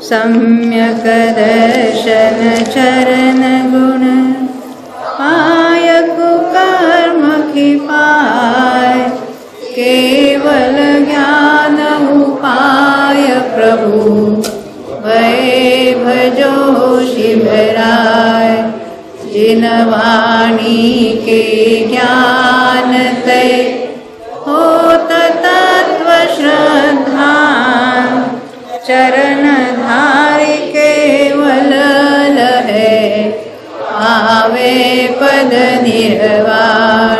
सम्यक दर्शन चरण गुण पायक कर्म की पाय केवल ज्ञान उपाय प्रभु भय भजो शिवराय जिन वाणी के ज्ञान तय होत तत्व श्रद्धा चरण धारि केवल लहे आवे पद निर्वाण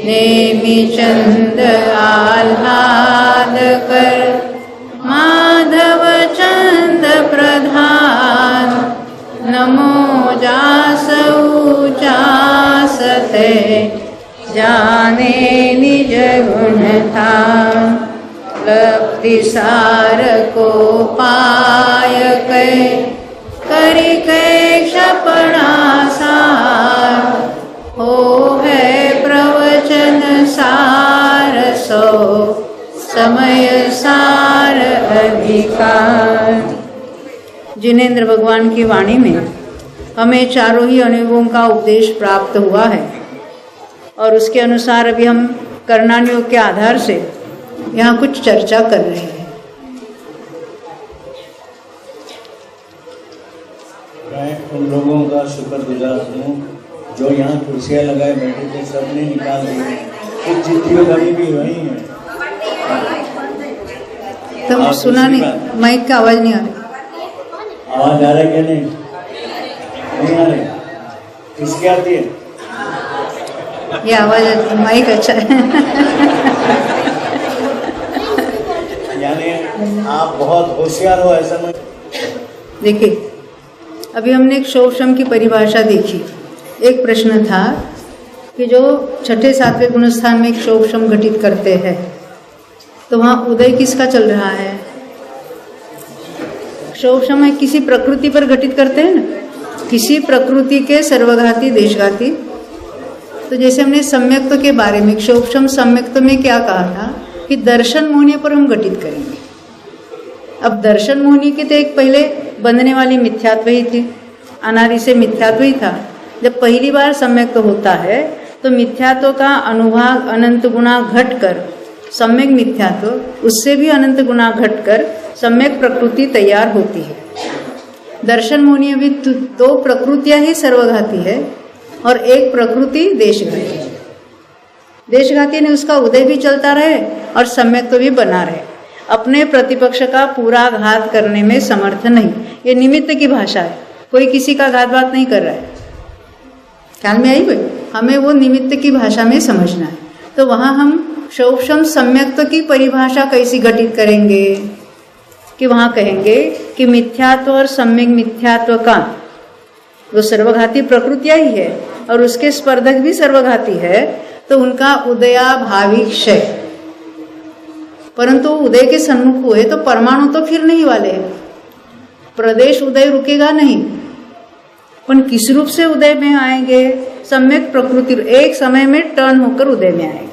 नेमि चंद आह्लाद कर माधव चंद प्रधान नमो जासु जासते जाने निज गुण था लब्धि सार को पाय कै करि कै क्षपणा सार हो है प्रवचन सार सो समय सार अधिकार। जिनेंद्र भगवान की वाणी में हमें चारों ही अनुयोगों का उपदेश प्राप्त हुआ है और उसके अनुसार अभी हम कर्णान योग के आधार से यहाँ कुछ चर्चा कर रहे हैं। मैं उन लोगों का शुक्रगुजार हूँ जो यहाँ कुर्सियाँ लगाए बैठे थे, सबने निकाल दी, कुछ जितनी बड़ी भी वही है। तो सुना नहीं, माइक का आवाज नहीं आ रही। आवाज आ रहा है क्या? नहीं आ रही। किसकी आती है? ये आवाज आती है, माइक अच्छा है। यानी आप बहुत होशियार हो ऐसा मैं। देखिए, अभी हमने एक शोषम की परिभाषा देखी। एक प्रश्न था कि जो छठे सातवें गुणस्थान में एक शोषम घटित करते हैं तो वहाँ उदय किसका चल रहा है? शोषम है किसी प्रकृति पर घटित करते हैं ना, किसी प्रकृति के सर्वघाती देशघाती। तो जैसे हमने सम्यक्त्व के बारे में, शोषम सम्यक्त्व में क्या कहा था कि दर्शन मोहनी पर हम घटित करेंगे। अब दर्शन मोहनी के तो एक पहले बंधने वाली मिथ्यात्व ही थी, अनादि से मिथ्यात्व ही था। जब पहली बार सम्यक्त्व होता है तो मिथ्यात्व का अनुभाग अनंत गुना घटकर सम्यक मिथ्यात्व, उससे भी अनंत गुना घटकर सम्यक प्रकृति तैयार होती है। दर्शन मोहनी अभी दो प्रकृतियां ही सर्वघाती है और एक प्रकृति देशघाती है। देशघाती ने उसका उदय भी चलता रहे और सम्यक्त्व भी बना रहे, अपने प्रतिपक्ष का पूरा घात करने में समर्थ नहीं। ये निमित्त की भाषा है, कोई किसी का घात बात नहीं कर रहा है। ख्याल में आई भाई? हमें वो निमित्त की भाषा में समझना है। तो वहाँ हम शोषम सम्यक्त्व की परिभाषा कैसी घटित करेंगे कि वहाँ कहेंगे कि मिथ्यात्व और सम्यक मिथ्यात्व का वो सर्वघाती प्रकृतियाँ ही है और उसके स्पर्धक भी सर्वघाती है, तो उनका उदयाभावी क्षय। परंतु उदय के सन्मुख हुए तो परमाणु तो फिर नहीं वाले हैं, प्रदेश उदय रुकेगा नहीं। पर किस रूप से उदय में आएंगे? सम्यक प्रकृति एक समय में टर्न होकर उदय में आएंगे।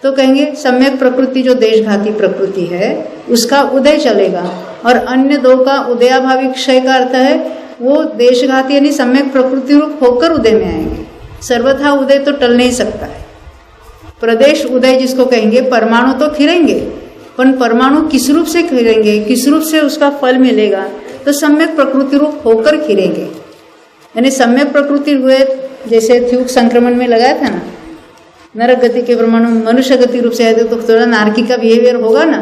तो कहेंगे सम्यक प्रकृति जो देशघाती प्रकृति है उसका उदय चलेगा, और अन्य दो का उदयाभावी क्षय का अर्थ है वो देशघाती यानी सम्यक प्रकृति रूप होकर उदय में आएंगे। सर्वथा उदय तो टल नहीं सकता है। प्रदेश उदय जिसको कहेंगे, परमाणु तो खिलेंगे, पर परमाणु किस रूप से खिलेंगे, किस रूप से उसका फल मिलेगा? तो सम्यक प्रकृति रूप होकर खिलेंगे। यानी सम्यक प्रकृति हुए जैसे थ्यूक संक्रमण में लगाया था ना, नरक गति के परमाणु मनुष्य गति रूप से आए तो थोड़ा नारकी का बिहेवियर होगा ना।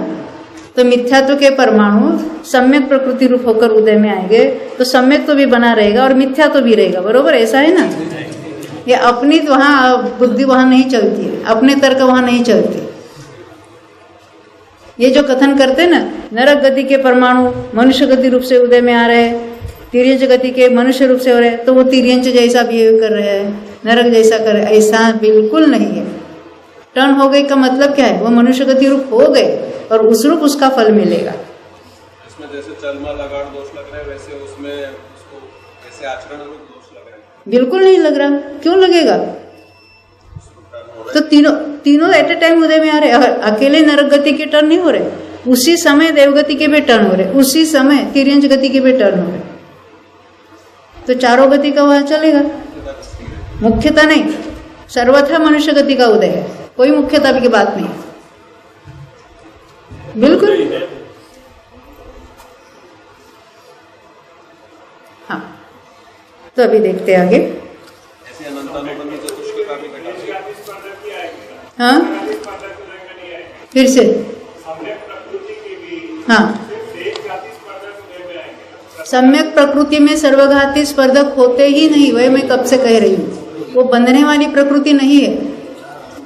तो मिथ्यात्व के परमाणु सम्यक प्रकृति रूप होकर उदय में आएंगे तो सम्यक तो भी बना रहेगा और मिथ्या तो भी रहेगा, बरोबर ऐसा है ना। ये अपनी वहाँ बुद्धि वहाँ नहीं चलती है, अपने तर्क वहाँ नहीं चलती। ये जो कथन करते हैं ना, नरक गति के परमाणु मनुष्य गति रूप से उदय में आ रहे हैं, तिर्यंच गति के मनुष्य रूप से हो रहे हैं, तो वो तिर्यंच जैसा बिहेव कर रहे हैं, नरक जैसा कर रहे हैं, ऐसा बिल्कुल नहीं है। टर्न हो गई का मतलब क्या है, वो मनुष्य गति रूप हो गए और उस रूप उसका फल मिलेगा। इसमें जैसे चलमा लगाड़ दोष लग रहे हैं, वैसे उसमें उसको वैसे आचरण रूप दोष लग रहे हैं। बिल्कुल नहीं लग रहा, क्यों लगेगा? तो तीनों एट ए टाइम उदय में आ रहे, अकेले नरक गति के टर्न नहीं हो रहे, उसी समय देवगति के भी टर्न हो रहे, उसी समय तिर्यंच गति के भी टर्न हो रहे, तो चारों गति का वह चलेगा। मुख्यता नहीं, सर्वथा मनुष्य गति का उदय है, कोई मुख्यता की बात नहीं। बिल्कुल हाँ। तो अभी देखते हैं आगे। ऐसे अनंतानुबंधी चतुष्क का भी घटा। हाँ फिर से हाँ, सम्यक प्रकृति में सर्वघाती स्पर्धक होते ही नहीं, वही मैं कब से कह रही हूँ। वो बंधने वाली प्रकृति नहीं है,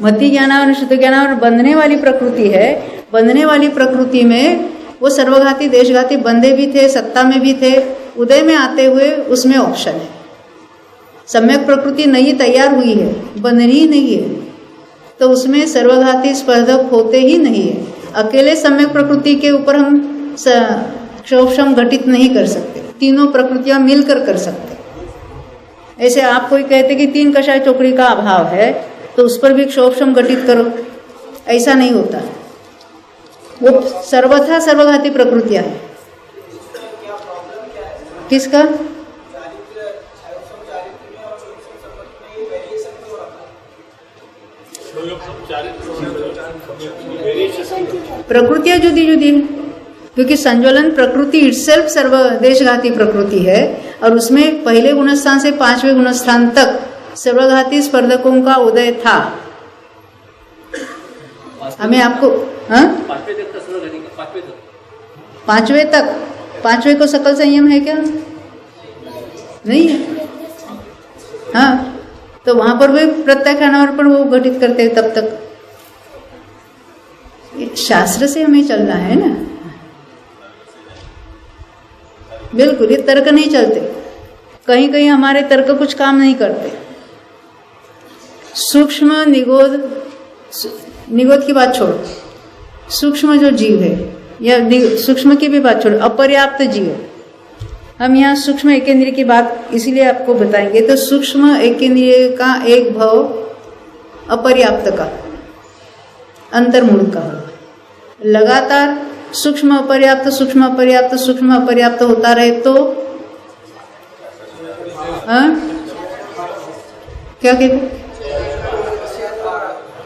मति ज्ञानावर शुद्ध ज्ञानावर बंधने वाली प्रकृति है। बंधने वाली प्रकृति में वो सर्वघाती देशघाती बंधे भी थे, सत्ता में भी थे, उदय में आते हुए उसमें ऑप्शन है। सम्यक प्रकृति नई तैयार हुई है, बंधनी ही नहीं है, तो उसमें सर्वघाती स्पर्धक होते ही नहीं है। अकेले सम्यक प्रकृति के ऊपर हम क्षोभशम घटित नहीं कर सकते, तीनों प्रकृतियां मिलकर कर सकते। ऐसे आप कोई कहते कि 3 कषाय चोकड़ी का अभाव है तो उस पर भी क्षोभशम घटित करो, ऐसा नहीं होता। वो सर्वथा सर्वघाती प्रकृतियां है। किसका? प्रकृतियां जुदी जुदी है, क्योंकि संज्वलन प्रकृति इटसेल्फ सर्वदेशघाती प्रकृति है और उसमें पहले गुणस्थान से 5वें गुणस्थान तक सर्वघाती स्पर्धकों का उदय था। हमें आपको 5वें तक 5वें को सकल संयम है क्या? नहीं है। हाँ, तो वहां पर भी प्रत्याख्यान पर वो घटित करते हैं। तब तक शास्त्र से हमें चलना है ना, बिल्कुल ये तर्क नहीं चलते। कहीं कहीं हमारे तर्क कुछ काम नहीं करते। सूक्ष्म निगोद की बात छोड़ो, सूक्ष्म जो जीव है या सूक्ष्म की भी बात छोड़ो, अपर्याप्त जीव, हम यहाँ सूक्ष्म एकेंद्रिय की बात इसीलिए आपको बताएंगे। तो सूक्ष्म एकेंद्रिय का एक भाव अपर्याप्त का अंतर्मूल का होगा। लगातार सूक्ष्म अपर्याप्त सूक्ष्म अपर्याप्त सूक्ष्म अपर्याप्त होता रहे तो क्या कहते,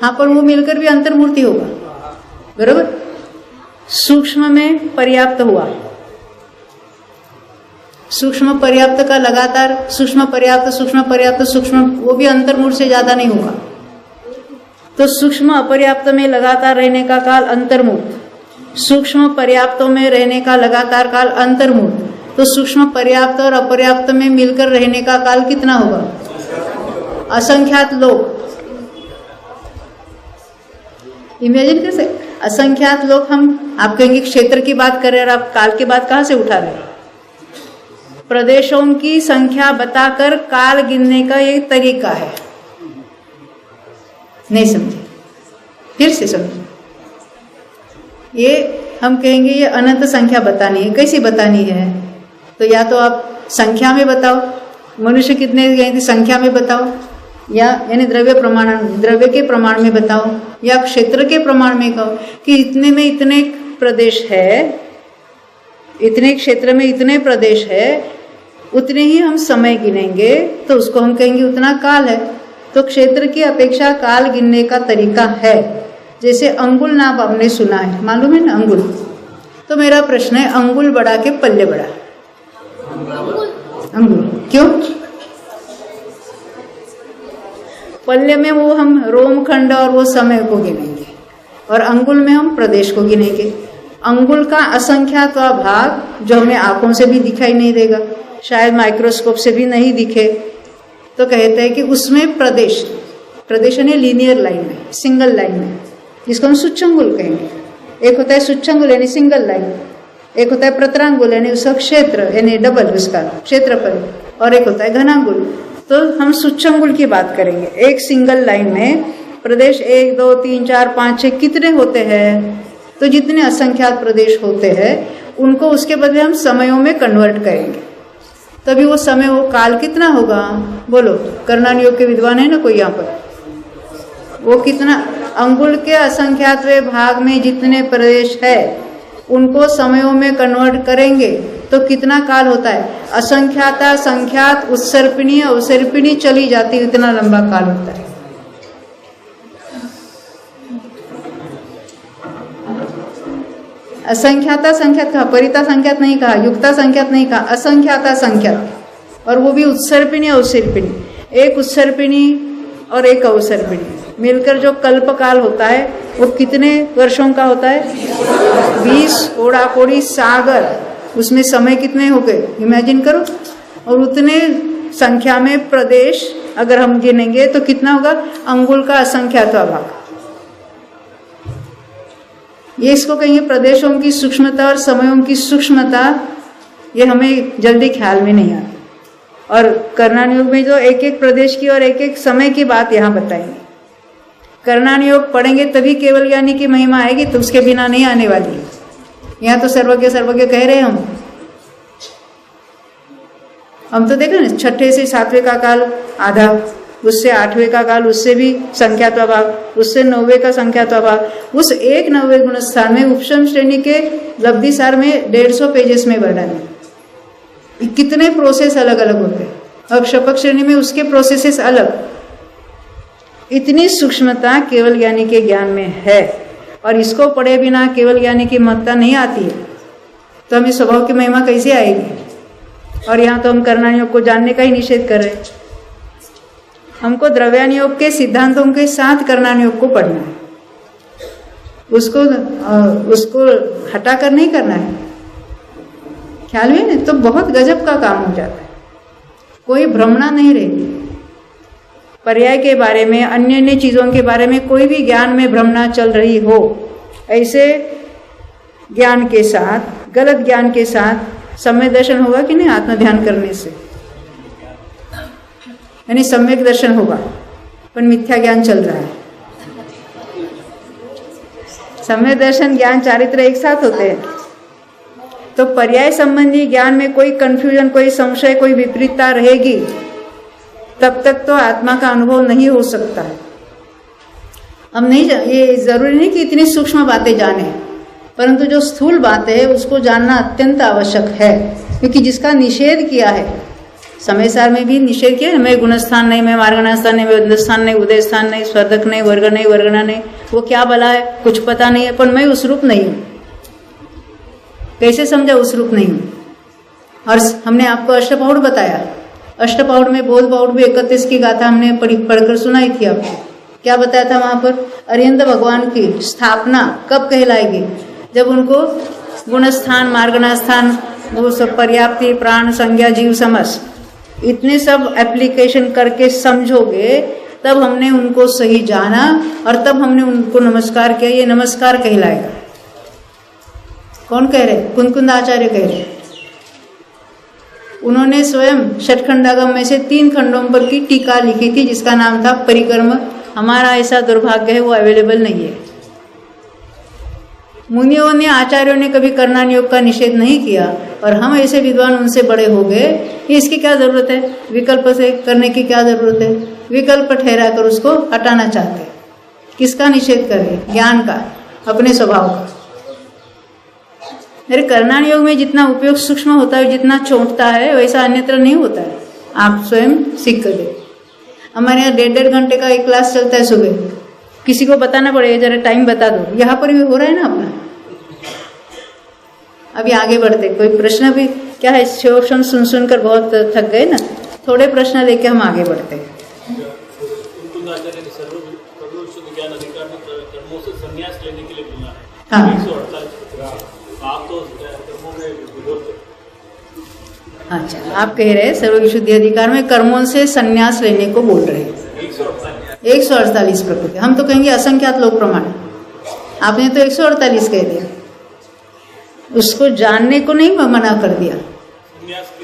हाँ, पर वो मिलकर भी अंतर्मूर्ति होगा, बरोबर। सूक्ष्म में पर्याप्त हुआ, सूक्ष्म पर्याप्त का लगातार सूक्ष्म पर्याप्त सूक्ष्म, वो भी अंतर्मूर्त से ज्यादा नहीं होगा। तो सूक्ष्म अपर्याप्त में लगातार रहने का काल अंतर्मूर्त, सूक्ष्म पर्याप्तों में रहने का लगातार काल अंतर्मूर्त। तो सूक्ष्म पर्याप्त और अपर्याप्त में मिलकर रहने का काल कितना होगा? असंख्यात लोग। इमेजिन कैसे असंख्यात लोग, हम आप कहेंगे क्षेत्र की बात कर रहे हैं और आप काल की बात कहां से उठा रहे हैं? प्रदेशों की संख्या बताकर काल गिनने का एक तरीका है। नहीं समझे? फिर से समझो। ये हम कहेंगे ये अनंत संख्या बतानी है। कैसी बतानी है? तो या तो आप संख्या में बताओ, मनुष्य कितने संख्या में बताओ, या यानी द्रव्य के प्रमाण में बताओ, या क्षेत्र के प्रमाण में कहो कि इतने में इतने प्रदेश है, इतने क्षेत्र में इतने प्रदेश है, उतने ही हम समय गिनेंगे तो उसको हम कहेंगे उतना काल है। तो क्षेत्र की अपेक्षा काल गिनने का तरीका है। जैसे अंगुल नाप आपने सुना है, मालूम है ना अंगुल? तो मेरा प्रश्न है, अंगुल बड़ा के पल्ले बड़ा? अंगुल। क्यों? पल्ले में वो हम रोमखंड और वो समय को गिनेंगे, और अंगुल में हम प्रदेश को गिनेंगे। अंगुल का असंख्यात भाग जो हमें आंखों से भी दिखाई नहीं देगा, शायद माइक्रोस्कोप से भी नहीं दिखे, तो कहते हैं कि उसमें प्रदेश यानी लीनियर लाइन में, सिंगल लाइन में, जिसको हम सूच्यंगुल कहेंगे। एक होता है सूच्यंगुल यानी सिंगल लाइन, एक होता है प्रतरांगुल यानी उसका क्षेत्र यानी डबल उसका क्षेत्रफल, और एक होता है घनांगुल। तो हम सूच्यंगुल की बात करेंगे। एक सिंगल लाइन में प्रदेश 1, 2, 3, 4, 5, 6 कितने होते हैं? तो जितने असंख्यात प्रदेश होते हैं उनको उसके बदले हम समयों में कन्वर्ट करेंगे, तभी वो समय, वो काल कितना होगा? बोलो, कर्णान योग के विद्वान है ना कोई यहाँ पर? वो कितना, अंगुल के असंख्यातवें भाग में जितने प्रदेश है उनको समयों में कन्वर्ट करेंगे तो कितना काल होता है? असंख्याता संख्यात उत्सर्पिणी अवसर्पिणी चली जाती, इतना लंबा काल होता है। असंख्याता संख्यात कहा, परिता संख्यात नहीं कहा, युक्ता संख्यात नहीं कहा, असंख्याता संख्यात, और वो भी उत्सर्पिणी अवसर्पिणी। एक उत्सर्पिणी और एक अवसर्पिणी मिलकर जो कल्प काल होता है वो कितने वर्षों का होता है? 20 ओड़ा कोड़ी सागर, उसमें समय कितने हो गए इमेजिन करो। और उतने संख्या में प्रदेश अगर हम गिनेंगे तो कितना होगा? अंगुल का असंख्यात भाग। ये इसको कहेंगे प्रदेशों की सूक्ष्मता और समयों की सूक्ष्मता, ये हमें जल्दी ख्याल में नहीं आती। और कर्णान योग में जो एक एक प्रदेश की और एक एक समय की बात यहाँ बताएंगे। कर्णान योग पढ़ेंगे तभी केवल ज्ञानी की महिमा आएगी, तो उसके बिना नहीं आने वाली है। यहाँ तो सर्वज्ञ सर्वज्ञ कह रहे हैं हम तो देखो ना, 6ठे से 7वें का काल आधा, उससे 8वें का काल, उससे भी संख्यात्वा भाग, उससे 9वें का संख्यात्वा भाग, उस 1/9 गुण स्थान में उपशम श्रेणी के लब्धि सार में 150 पेजेस में वर्णन है। कितने प्रोसेस अलग अलग होते हैं, अब शपथ श्रेणी में उसके प्रोसेसेस अलग। इतनी सूक्ष्मता केवल ज्ञानी के ज्ञान में है, और इसको पढ़े बिना केवल ज्ञानी की महत्ता नहीं आती है, तो हमें स्वभाव की महिमा कैसे आएगी? और यहाँ तो हम कर्णान योग को जानने का ही निषेध कर रहे हैं। हमको द्रव्यान योग के सिद्धांतों के साथ कर्णान योग को पढ़ना है, उसको हटा कर नहीं करना है। ख्याल में नहीं तो बहुत गजब का काम हो जाता है, कोई भ्रमणा नहीं रहेगी। पर्याय के बारे में, अन्य अन्य चीजों के बारे में कोई भी ज्ञान में भ्रमणा चल रही हो, ऐसे ज्ञान के साथ, गलत ज्ञान के साथ सम्यक दर्शन होगा कि नहीं? आत्म ध्यान करने से यानी सम्यक दर्शन होगा, पर मिथ्या ज्ञान चल रहा है। सम्यक दर्शन ज्ञान चारित्र एक साथ होते हैं, तो पर्याय संबंधी ज्ञान में कोई कंफ्यूजन, कोई संशय, कोई विपरीतता रहेगी, तब तक तो आत्मा का अनुभव नहीं हो सकता है। हम नहीं, ये जरूरी नहीं कि इतनी सूक्ष्म बातें जाने, परंतु जो स्थूल बातें है उसको जानना अत्यंत आवश्यक है, क्योंकि जिसका निषेध किया है, समय सार में भी निषेध किया है, मैं गुणस्थान नहीं, मैं मार्गणास्थान नहीं, मैं उदस्थान नहीं, उदय स्थान नहीं, स्वर्धक नहीं, वर्ग नहीं, वर्गना नहीं, वो क्या भला है कुछ पता नहीं है, पर मैं उस रूप नहीं हूं। कैसे समझा उस रूप नहीं हूं? और हमने आपको अष्टपौढ़ बताया, अष्टपौढ़ में बोध पौढ़ भी 31 की गाथा हमने पढ़कर सुनाई थी आपको। क्या बताया था वहां पर? अरिहंत भगवान की स्थापना कब कहलाएगी? जब उनको गुणस्थान, मार्गणास्थान, वो सब पर्याप्ति, प्राण, संज्ञा, जीव, समस, इतने सब एप्लीकेशन करके समझोगे, तब हमने उनको सही जाना और तब हमने उनको नमस्कार किया। ये नमस्कार कहलाएगा। कौन कह रहे? कुंद आचार्य कह रहे। उन्होंने स्वयं षटखंडागम में से 3 खंडों पर की टीका लिखी थी, जिसका नाम था परिक्रम। हमारा ऐसा दुर्भाग्य है वो अवेलेबल नहीं है। मुनियों ने, आचार्यों ने कभी कर्णान योग का निषेध नहीं किया, और हम ऐसे विद्वान उनसे बड़े हो गए, इसकी क्या जरूरत है? विकल्प से करने की क्या जरूरत है? विकल्प ठहरा कर उसको हटाना चाहते हैं। किसका निषेध करें? ज्ञान का, अपने स्वभाव का। मेरे कर्णान योग में जितना उपयोग सूक्ष्म होता है, जितना चौंकता है, वैसा अन्यत्र नहीं होता है। आप स्वयं सीख कर दे। हमारे यहाँ 1.5 घंटे का एक क्लास चलता है सुबह, किसी को बताना पड़ेगा जरा टाइम बता दो। यहाँ पर भी हो रहा है ना अपना। अभी आगे बढ़ते, कोई प्रश्न भी क्या है? शिवोक्षम सुन सुनकर बहुत थक गए ना, थोड़े प्रश्न लेके हम आगे बढ़ते हैं। आचार्य ने सर्वविशुद्ध ज्ञान अधिकार में कर्मों से संन्यास लेने के लिए बोला है। हाँ। 148 आप तो कर्मों में विरोध। अच्छा, आप कह रहे हैं सर्व विशुद्धि अधिकार में कर्मों से संन्यास लेने को बोल रहे हैं। 148 प्रकृति, हम तो कहेंगे असंख्यात लोक प्रमाण। आपने तो 148 कह दिया, उसको जानने को नहीं मना कर दिया।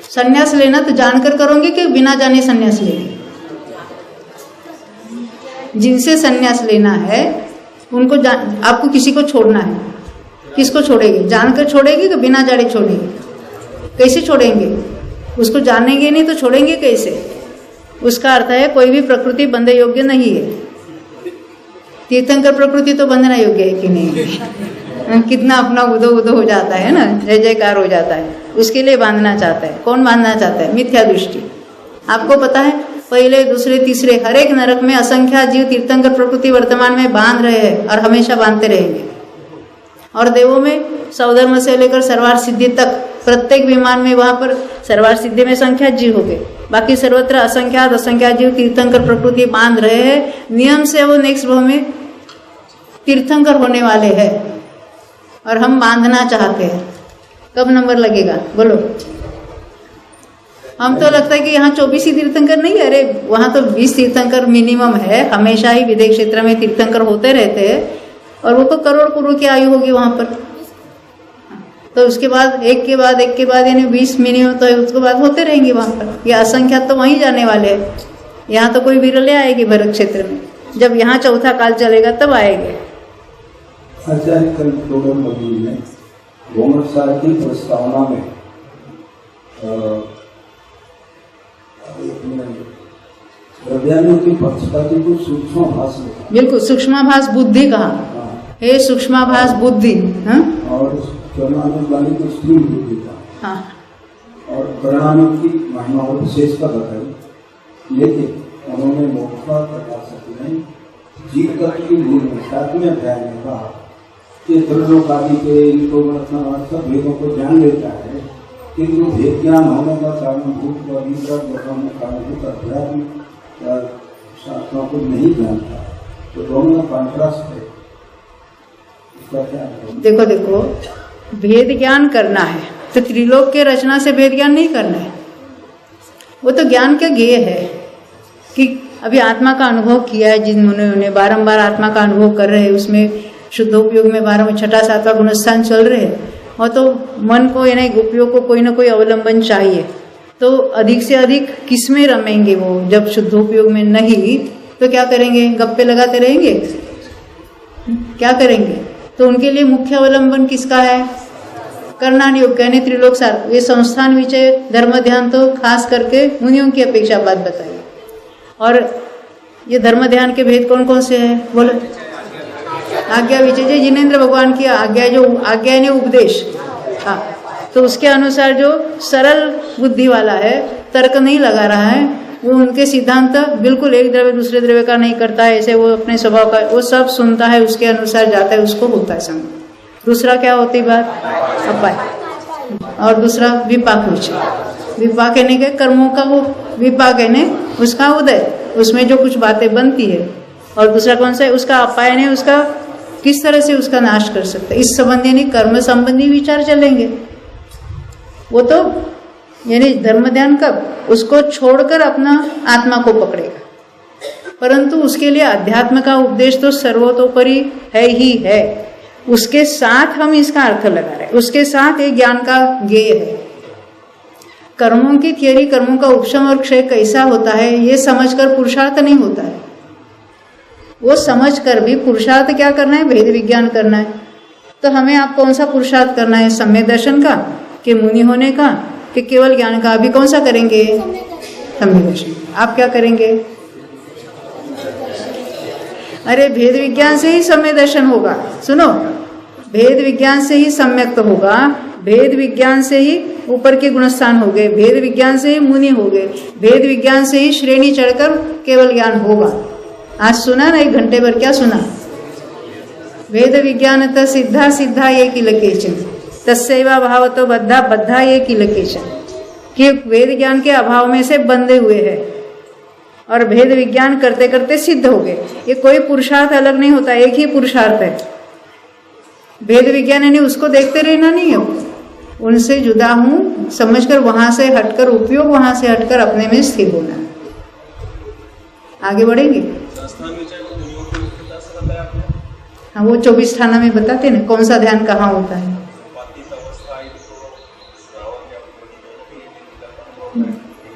संन्यास लेना तो जानकर करोगे कि बिना जाने संन्यास लेंगे? जिनसे संन्यास लेना है उनको आपको किसी को छोड़ना है, किसको छोड़ेंगे? जानकर छोड़ेंगे कि बिना जाने छोड़ेंगे? कैसे छोड़ेंगे? उसको जानेंगे नहीं तो छोड़ेंगे कैसे? उसका अर्थ है कोई भी प्रकृति बंधन योग्य नहीं है। तीर्थंकर प्रकृति तो बंधना योग्य है कि नहीं? कितना अपना उदो उदो हो जाता है ना, जय जयकार हो जाता है, उसके लिए बांधना चाहता है। कौन बांधना चाहता है? मिथ्या दृष्टि। आपको पता है पहले दूसरे तीसरे हर एक नरक में असंख्यात जीव तीर्थंकर प्रकृति वर्तमान में बांध रहे हैं और हमेशा बांधते रहेंगे। और देवों में सौधर्म से लेकर सर्वार्थ सिद्धि तक प्रत्येक विमान में वहां पर सर्वार्थ सिद्धि में संख्यात जीव हो गए, बाकी सर्वत्र असंख्यात जीव तीर्थंकर प्रकृति बांध रहे हैं। नियम से वो नेक्स्ट भाव में तीर्थंकर होने वाले हैं और हम बांधना चाहते हैं। कब नंबर लगेगा बोलो? हम तो लगता है कि यहाँ 24 ही तीर्थंकर नहीं है, अरे वहां तो 20 तीर्थंकर मिनिमम है। हमेशा ही विदेश क्षेत्र में तीर्थंकर होते रहते हैं और वो तो करोड़ की आयु होगी वहां पर। तो उसके बाद एक के बाद यानी 20 मिनिमम तो उसके बाद होते रहेंगे वहां पर। ये असंख्यात तो वहीं जाने वाले हैं। यहाँ तो कोई विरले आएगी भरत क्षेत्र में, जब यहाँ चौथा काल चलेगा तब आएंगे। आचार्य कल प्रोग्राम में घोमटसार की प्रस्तावना में द्रव्यालों की पक्षपाती को सूक्ष्माभास, बिल्कुल सूक्ष्माभास बुद्धि कहा है, सूक्ष्माभास बुद्धि। और कर्णानुग वाली को स्थूल बुद्धि का। और कर्णानुग की महिमा और विशेषता बताई, लेकिन उन्होंने मोक्षा प्रकाश नहीं जीव तत्व की मूल में 7वें अध्याय में कहा कि त्रिलोक आदि के इनको सब भेदों को जान लेता है, किंतु भेद ज्ञान होने का कारणभूत व कारणभूत अध्यात्म शास्त्रों को नहीं जानता। तो दोनों का कॉन्ट्रास्ट है, इसका क्या है? देखो भेद ज्ञान करना है तो त्रिलोक के रचना से भेद ज्ञान नहीं करना है। वो तो ज्ञान का ज्ञेय है कि अभी आत्मा का अनुभव किया है, जिन मुनियों ने बारंबार आत्मा का अनुभव कर रहे हैं, उसमें शुद्धोपयोग में 12वां 6वां 7वां गुणस्थान चल रहे हैं। और तो मन को यानी उपयोग को कोई ना कोई अवलंबन चाहिए। तो अधिक से अधिक किस में रमेंगे वो? जब शुद्धोपयोग में नहीं तो क्या करेंगे? गप्पे लगाते रहेंगे? क्या करेंगे? तो उनके लिए मुख्य अवलंबन किसका है? कर्णानुयोग यानी त्रिलोक सार। ये संस्थान विषय धर्म ध्यान तो खास करके मुनियों की अपेक्षा बात बताइए। और ये धर्म ध्यान के भेद कौन कौन से हैं बोलो? आज्ञा विजय, जो जिनेन्द्र भगवान की आज्ञा, जो आज्ञा ने उपदेश, हाँ, तो उसके अनुसार जो सरल बुद्धि वाला है, तर्क नहीं लगा रहा है, वो उनके सिद्धांत बिल्कुल एक द्रव्य दूसरे द्रव्य का नहीं करता है, ऐसे वो अपने स्वभाव का वो सब सुनता है, उसके अनुसार जाता है, उसको होता है समझ। दूसरा क्या होती बात? अपाय। और दूसरा विपाक विषय। विपाक यानी के कर्मों का वो विपाक यानी उसका उदय, उसमें जो कुछ बातें बनती है। और दूसरा कौन सा है? उसका अपाय यानी उसका किस तरह से उसका नाश कर सकते हैं, इस संबंधी यानी कर्म संबंधी विचार चलेंगे। वो तो यानी धर्म ध्यान कब उसको छोड़कर अपना आत्मा को पकड़ेगा, परंतु उसके लिए अध्यात्म का उपदेश तो सर्वतोपरि है ही है। उसके साथ हम इसका अर्थ लगा रहे हैं, उसके साथ एक ज्ञान का ज्ञेय है। कर्मों की थियरी, कर्मों का उपशम और क्षय कैसा होता है ये समझकर पुरुषार्थ नहीं होता है। वो समझकर भी पुरुषार्थ क्या करना है? भेद विज्ञान करना है। तो हमें आप कौन सा पुरुषार्थ करना है? सम्यक दर्शन का, कि मुनि होने का, कि केवल ज्ञान का? अभी कौन सा करेंगे? सम्यक दर्शन। आप क्या करेंगे? अरे भेद विज्ञान से ही सम्यक दर्शन होगा। सुनो, भेद विज्ञान से ही सम्यक तो होगा, भेद विज्ञान से ही ऊपर के गुणस्थान हो गए, भेद विज्ञान से ही मुनि हो गए, भेद विज्ञान से ही श्रेणी चढ़कर केवल ज्ञान होगा। आज सुना ना 1 घंटे भर, क्या सुना? वेद विज्ञान सिद्धा सिद्धा ये किलकेचन तस्सेवा भाव तो बद्धा बद्धा ये किलकेचन, कि वेद ज्ञान के अभाव में से बंधे हुए हैं। और भेद विज्ञान करते करते सिद्ध हो गए। ये कोई पुरुषार्थ अलग नहीं होता, एक ही पुरुषार्थ है। भेद विज्ञान यानी उसको देखते रहना नहीं है, उनसे जुदा हूं समझकर वहां से हटकर, उपयोग वहां से हटकर अपने में स्थिर होना। आगे बढ़ेंगे। हाँ, वो 24 थाना में बताते ना कौन सा ध्यान कहाँ होता है।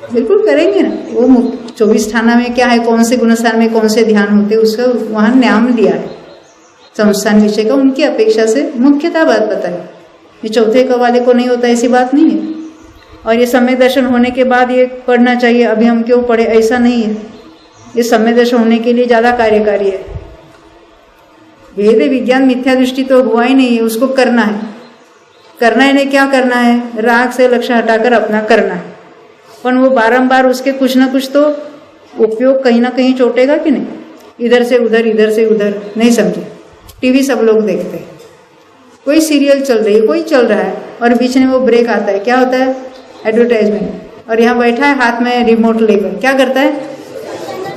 बिल्कुल करेंगे ना, वो 24 थाना में क्या है, कौन से गुणस्थान में कौन से ध्यान होते, उसका वहां नाम दिया है संस्थान विषय का, उनकी अपेक्षा से मुख्यतः बात बताई। ये चौथे का वाले को नहीं होता ऐसी बात नहीं है। और ये समय दर्शन होने के बाद ये पढ़ना चाहिए, अभी हम क्यों पढ़े, ऐसा नहीं है। ये समय दर्शन होने के लिए ज़्यादा कार्यकारी है। भेद विज्ञान मिथ्या दृष्टि तो हुआ ही नहीं है, उसको करना है। करना है नहीं, क्या करना है, राग से लक्ष्य हटाकर अपना करना है। पर वो बारंबार उसके कुछ ना कुछ तो उपयोग कहीं ना कहीं चोटेगा कि नहीं, इधर से उधर, इधर से उधर, नहीं समझे। टीवी सब लोग देखते हैं, कोई सीरियल चल रही है, कोई चल रहा है और बीच में वो ब्रेक आता है, क्या होता है, एडवर्टाइजमेंट, और यहाँ बैठा है हाथ में रिमोट लेकर, क्या करता है,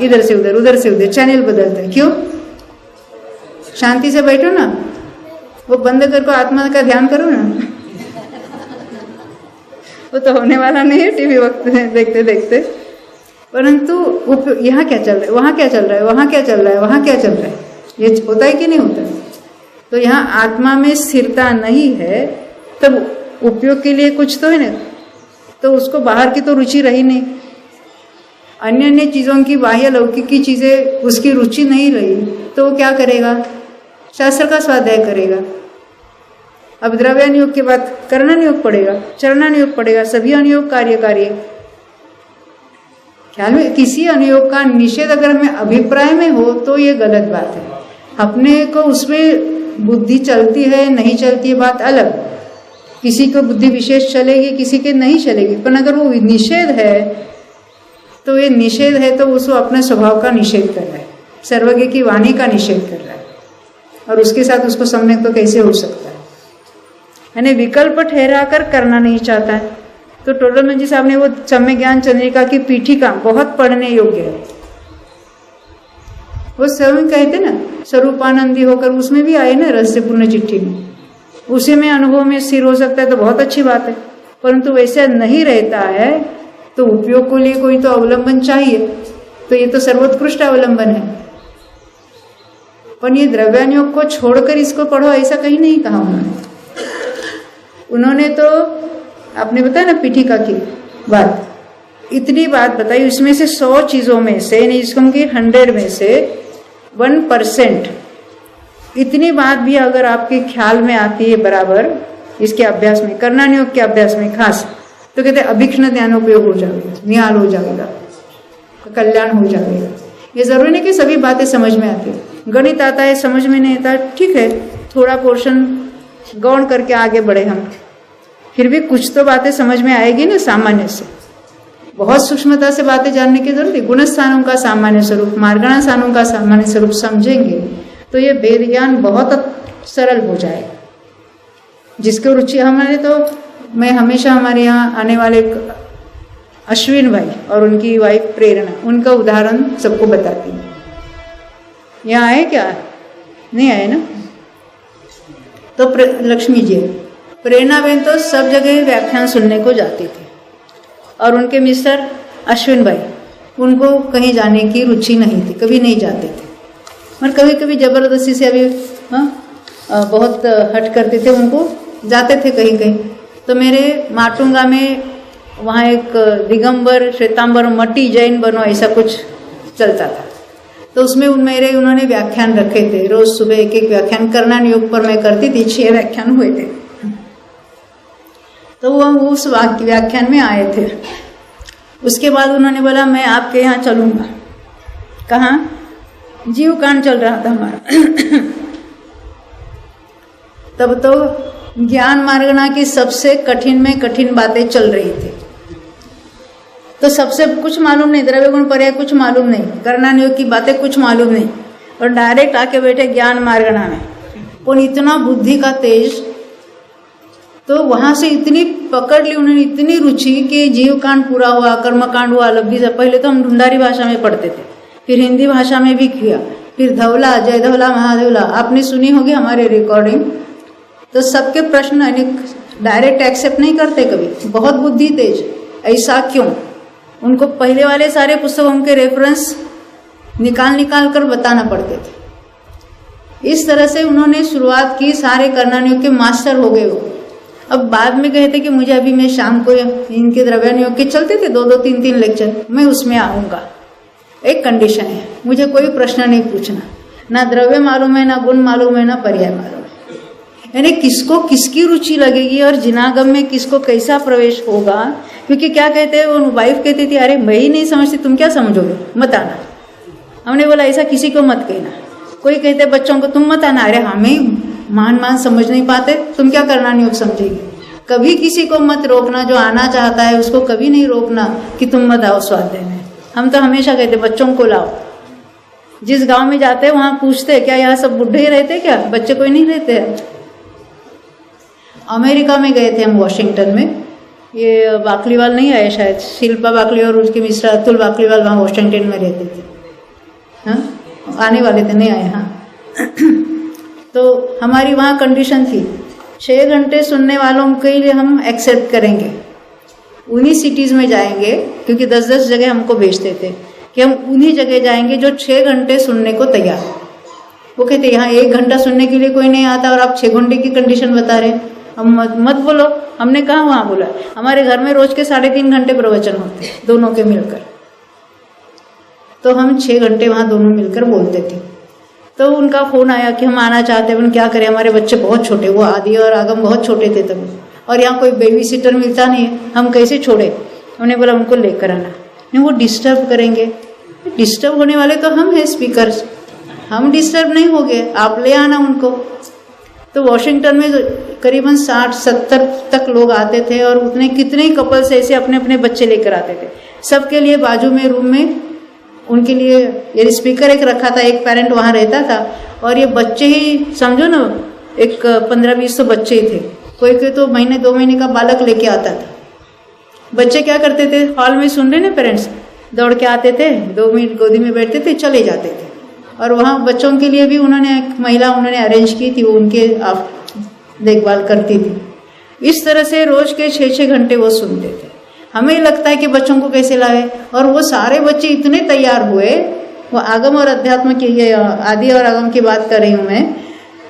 इधर से उधर, उधर से उधर चैनल बदलता है। क्यों? शांति से बैठो ना, वो बंद करके आत्मा का ध्यान करो ना। वो तो होने वाला नहीं है टीवी वक्त देखते देखते। परंतु यहाँ क्या चल रहा है, वहाँ क्या चल रहा है, वहाँ क्या चल रहा है, वहाँ क्या चल रहा है, ये होता है कि नहीं होता है। तो यहाँ आत्मा में स्थिरता नहीं है, तब उपयोग के लिए कुछ तो है ना, तो उसको बाहर की तो रुचि रही नहीं, अन्य अन्य चीज़ों की, बाह्य लौकिक की चीज़ें उसकी रुचि नहीं रही, तो वो क्या करेगा, शास्त्र का स्वाध्याय करेगा। अब द्रव्यानुयोग के बाद कर्णानुयोग पड़ेगा, चरणानुयोग पड़ेगा, सभी अनुयोग कार्यकारी। ख्याल में, किसी अनुयोग का निषेध अगर हमें अभिप्राय में हो तो ये गलत बात है। अपने को उसमें बुद्धि चलती है नहीं चलती है बात अलग, किसी को बुद्धि विशेष चलेगी, किसी के नहीं चलेगी, पर अगर वो निषेध है तो ये निषेध है तो उसको अपने स्वभाव का निषेध कर रहा है, सर्वज्ञ की वाणी का निषेध कर रहा है, और उसके साथ उसको सम्यक तो कैसे हो सकता है। यानी विकल्प ठहरा कर करना नहीं चाहता है। तो टोडरमल जी साहब ने वो सम्यक ज्ञान चंद्रिका की पीठिका बहुत पढ़ने योग्य है। वो स्वयं कहते ना स्वरूपानंदी होकर, उसमें भी आए ना रहस्यपूर्ण चिट्ठी में, उसी में अनुभव में स्थिर हो सकता है तो बहुत अच्छी बात है। परंतु वैसे नहीं रहता है तो उपयोग के लिए कोई तो अवलंबन चाहिए, तो ये तो सर्वोत्कृष्ट अवलंबन है। पर ये द्रव्यानुयोग को छोड़कर इसको पढ़ो ऐसा कहीं नहीं कहा उन्होंने तो आपने बताया ना पीठिका की बात, इतनी बात बताई, उसमें से 100 चीजों में से, नहीं जिसको हम 100 में से 1% इतनी बात भी अगर आपके ख्याल में आती है बराबर, इसके अभ्यास में, कर्णानुयोग के अभ्यास में खास, तो कहते अभिक्षण ध्यानोपयोग हो जाएगा, निहाल हो जाएगा, कल्याण हो जाएगा। ये जरूरी नहीं कि सभी बातें समझ में आती है, गणित आता है समझ में नहीं आता, ठीक है, थोड़ा पोर्शन गौण करके आगे बढ़े हम, फिर भी कुछ तो बातें समझ में आएगी ना सामान्य से। बहुत सूक्ष्मता से बातें जानने की जरूरत है। गुण स्थानों का सामान्य स्वरूप, मार्गणा स्थानों का सामान्य स्वरूप समझेंगे तो ये वेद ज्ञान बहुत सरल हो जाएगा। जिसको रुचि, हमारे तो मैं हमेशा हमारे यहाँ आने वाले अश्विन भाई और उनकी वाइफ प्रेरणा, उनका उदाहरण सबको बताती हूँ। यहाँ आए क्या, नहीं आए ना, तो लक्ष्मी जी, प्रेरणा बहन तो सब जगह व्याख्यान सुनने को जाती थी, और उनके मिस्टर अश्विन भाई, उनको कहीं जाने की रुचि नहीं थी, कभी नहीं जाते थे, और कभी कभी जबरदस्ती से अभी बहुत हट करते थे, उनको जाते थे कहीं कहीं। तो मेरे माटुंगा में वहाँ एक दिगंबर श्वेतांबर मटी जैन बनो ऐसा कुछ चलता था, तो उसमें उन्होंने व्याख्यान रखे थे, रोज सुबह एक एक व्याख्यान कर्णानुयोग पर मैं करती थी, 6 व्याख्यान हुए थे। तो वह उस व्याख्यान में आए थे। उसके बाद उन्होंने बोला मैं आपके यहाँ चलूँगा। कहाँ? जीव कांड चल रहा था हमारा। तब तो ज्ञान मार्गना की सबसे कठिन में कठिन बातें चल रही थी, तो सबसे कुछ मालूम नहीं, द्रव्य गुण पर्याय कुछ मालूम नहीं, कर्णानुयोग की बातें कुछ मालूम नहीं, और डायरेक्ट आके बैठे ज्ञान मार्गना में। और इतना बुद्धि का तेज, तो वहां से इतनी पकड़ ली उन्होंने, इतनी रुचि कि जीव कांड पूरा हुआ, कर्म कांड हुआ, लब्धि से पहले तो हम ढूंढारी भाषा में पढ़ते थे, फिर हिंदी भाषा में भी किया, फिर धवला, जय धवला महाधवला आपने सुनी होगी हमारे रिकॉर्डिंग। तो सबके प्रश्न डायरेक्ट एक्सेप्ट नहीं करते कभी, बहुत बुद्धि तेज, ऐसा क्यों? उनको पहले वाले सारे पुस्तकों के रेफरेंस निकाल कर बताना पड़ते थे। इस तरह से उन्होंने शुरुआत की, सारे कर्णानुयोग के मास्टर हो गए वो। अब बाद में कहे थे कि मुझे अभी मैं शाम को इनके द्रव्यानुयोग के चलते थे 2-2, 3-3 लेक्चर, मैं उसमें आऊँगा। एक कंडीशन है, मुझे कोई प्रश्न नहीं पूछना, ना द्रव्य मालूम है, ना गुण मालूम है, ना पर्याय मालूम है। यानी किसको किसकी रुचि लगेगी और जिनागम में किसको कैसा प्रवेश होगा। क्योंकि क्या कहते हैं, वो वाइफ कहती थी अरे मैं ही नहीं समझती, तुम क्या समझोगे, मत आना। हमने बोला ऐसा किसी को मत कहना। कोई कहते बच्चों को तुम मत आना, अरे हमें मान समझ नहीं पाते, तुम क्या कर्णानुयोग समझेगी। कभी किसी को मत रोकना, जो आना चाहता है उसको कभी नहीं रोकना कि तुम मत आओ स्वाध्याय में। हम तो हमेशा कहते बच्चों को लाओ। जिस गांव में जाते हैं वहां पूछते क्या यहाँ सब बुढ़े ही रहते क्या, बच्चे कोई नहीं रहते हैं। अमेरिका में गए थे हम, वॉशिंगटन में, ये बाकलीवाल नहीं आए शायद, शिल्पा बाकली और उसके मिश्रा अतुल बाकलीवाल वहाँ वॉशिंगटन में रहते थे। हाँ आने वाले थे, नहीं आए। हाँ तो हमारी वहाँ कंडीशन थी 6 घंटे सुनने वालों के लिए हम एक्सेप्ट करेंगे, उन्हीं सिटीज़ में जाएंगे, क्योंकि 10-10 जगह हमको भेजते थे कि हम उन्हीं जगह जाएंगे जो 6 घंटे सुनने को तैयार। वो कहते यहाँ 1 घंटा सुनने के लिए कोई नहीं आता और आप 6 घंटे की कंडीशन बता रहे हैं, हम मत बोलो। हमने कहा वहाँ बोला, हमारे घर में रोज के 3.5 घंटे प्रवचन होते दोनों के मिलकर, तो हम 6 घंटे वहाँ दोनों मिलकर बोलते थे। तो उनका फ़ोन आया कि हम आना चाहते हैं, क्या करें, हमारे बच्चे बहुत छोटे, वो आदि और आगम बहुत छोटे थे तब, और यहाँ कोई बेबी सिटर मिलता नहीं है, हम कैसे छोड़े। उन्होंने बोला उनको लेकर आना, नहीं वो डिस्टर्ब करेंगे। डिस्टर्ब होने वाले तो हम हैं स्पीकर्स, हम डिस्टर्ब नहीं हो गए, आप ले आना उनको। तो वॉशिंगटन में करीबन 60-70 तक लोग आते थे, और उतने कितने ही कपल्स ऐसे अपने अपने बच्चे लेकर आते थे। सबके लिए बाजू में रूम में उनके लिए ये स्पीकर एक रखा था, एक पेरेंट वहाँ रहता था, और ये बच्चे ही समझो ना, एक 15-20 तो बच्चे ही थे, कोई कोई तो 1-2 महीने का बालक लेके आता था। बच्चे क्या करते थे, हॉल में सुन रहे ना पेरेंट्स, दौड़ के आते थे, 2 मिनट गोदी में बैठते थे, चले जाते थे। और वहाँ बच्चों के लिए भी उन्होंने एक महिला उन्होंने अरेंज की थी, वो उनके देखभाल करती थी। इस तरह से रोज के 6-6 घंटे वो सुनते थे। हमें लगता है कि बच्चों को कैसे लाए, और वो सारे बच्चे इतने तैयार हुए। वो आगम और अध्यात्म की, ये आदि और आगम की बात कर रही हूँ मैं,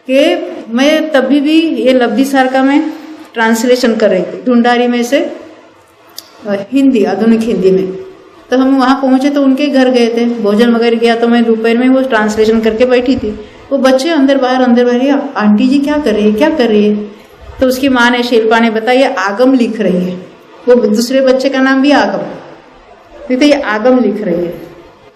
कि मैं तभी भी ये लब्धि सार का मैं ट्रांसलेशन कर रही थी ढूंढारी में से हिंदी, आधुनिक हिंदी में। तो हम वहाँ पहुँचे तो उनके घर गए थे, भोजन वगैरह किया, तो मैं दोपहर में वो ट्रांसलेशन करके बैठी थी। वो बच्चे अंदर बाहर, आंटी जी क्या कर रही है, क्या कर रही है। तो उसकी माँ ने, शिल्पा ने बताया आगम लिख रही है। वो दूसरे बच्चे का नाम भी आगम, तो ये आगम लिख रही है।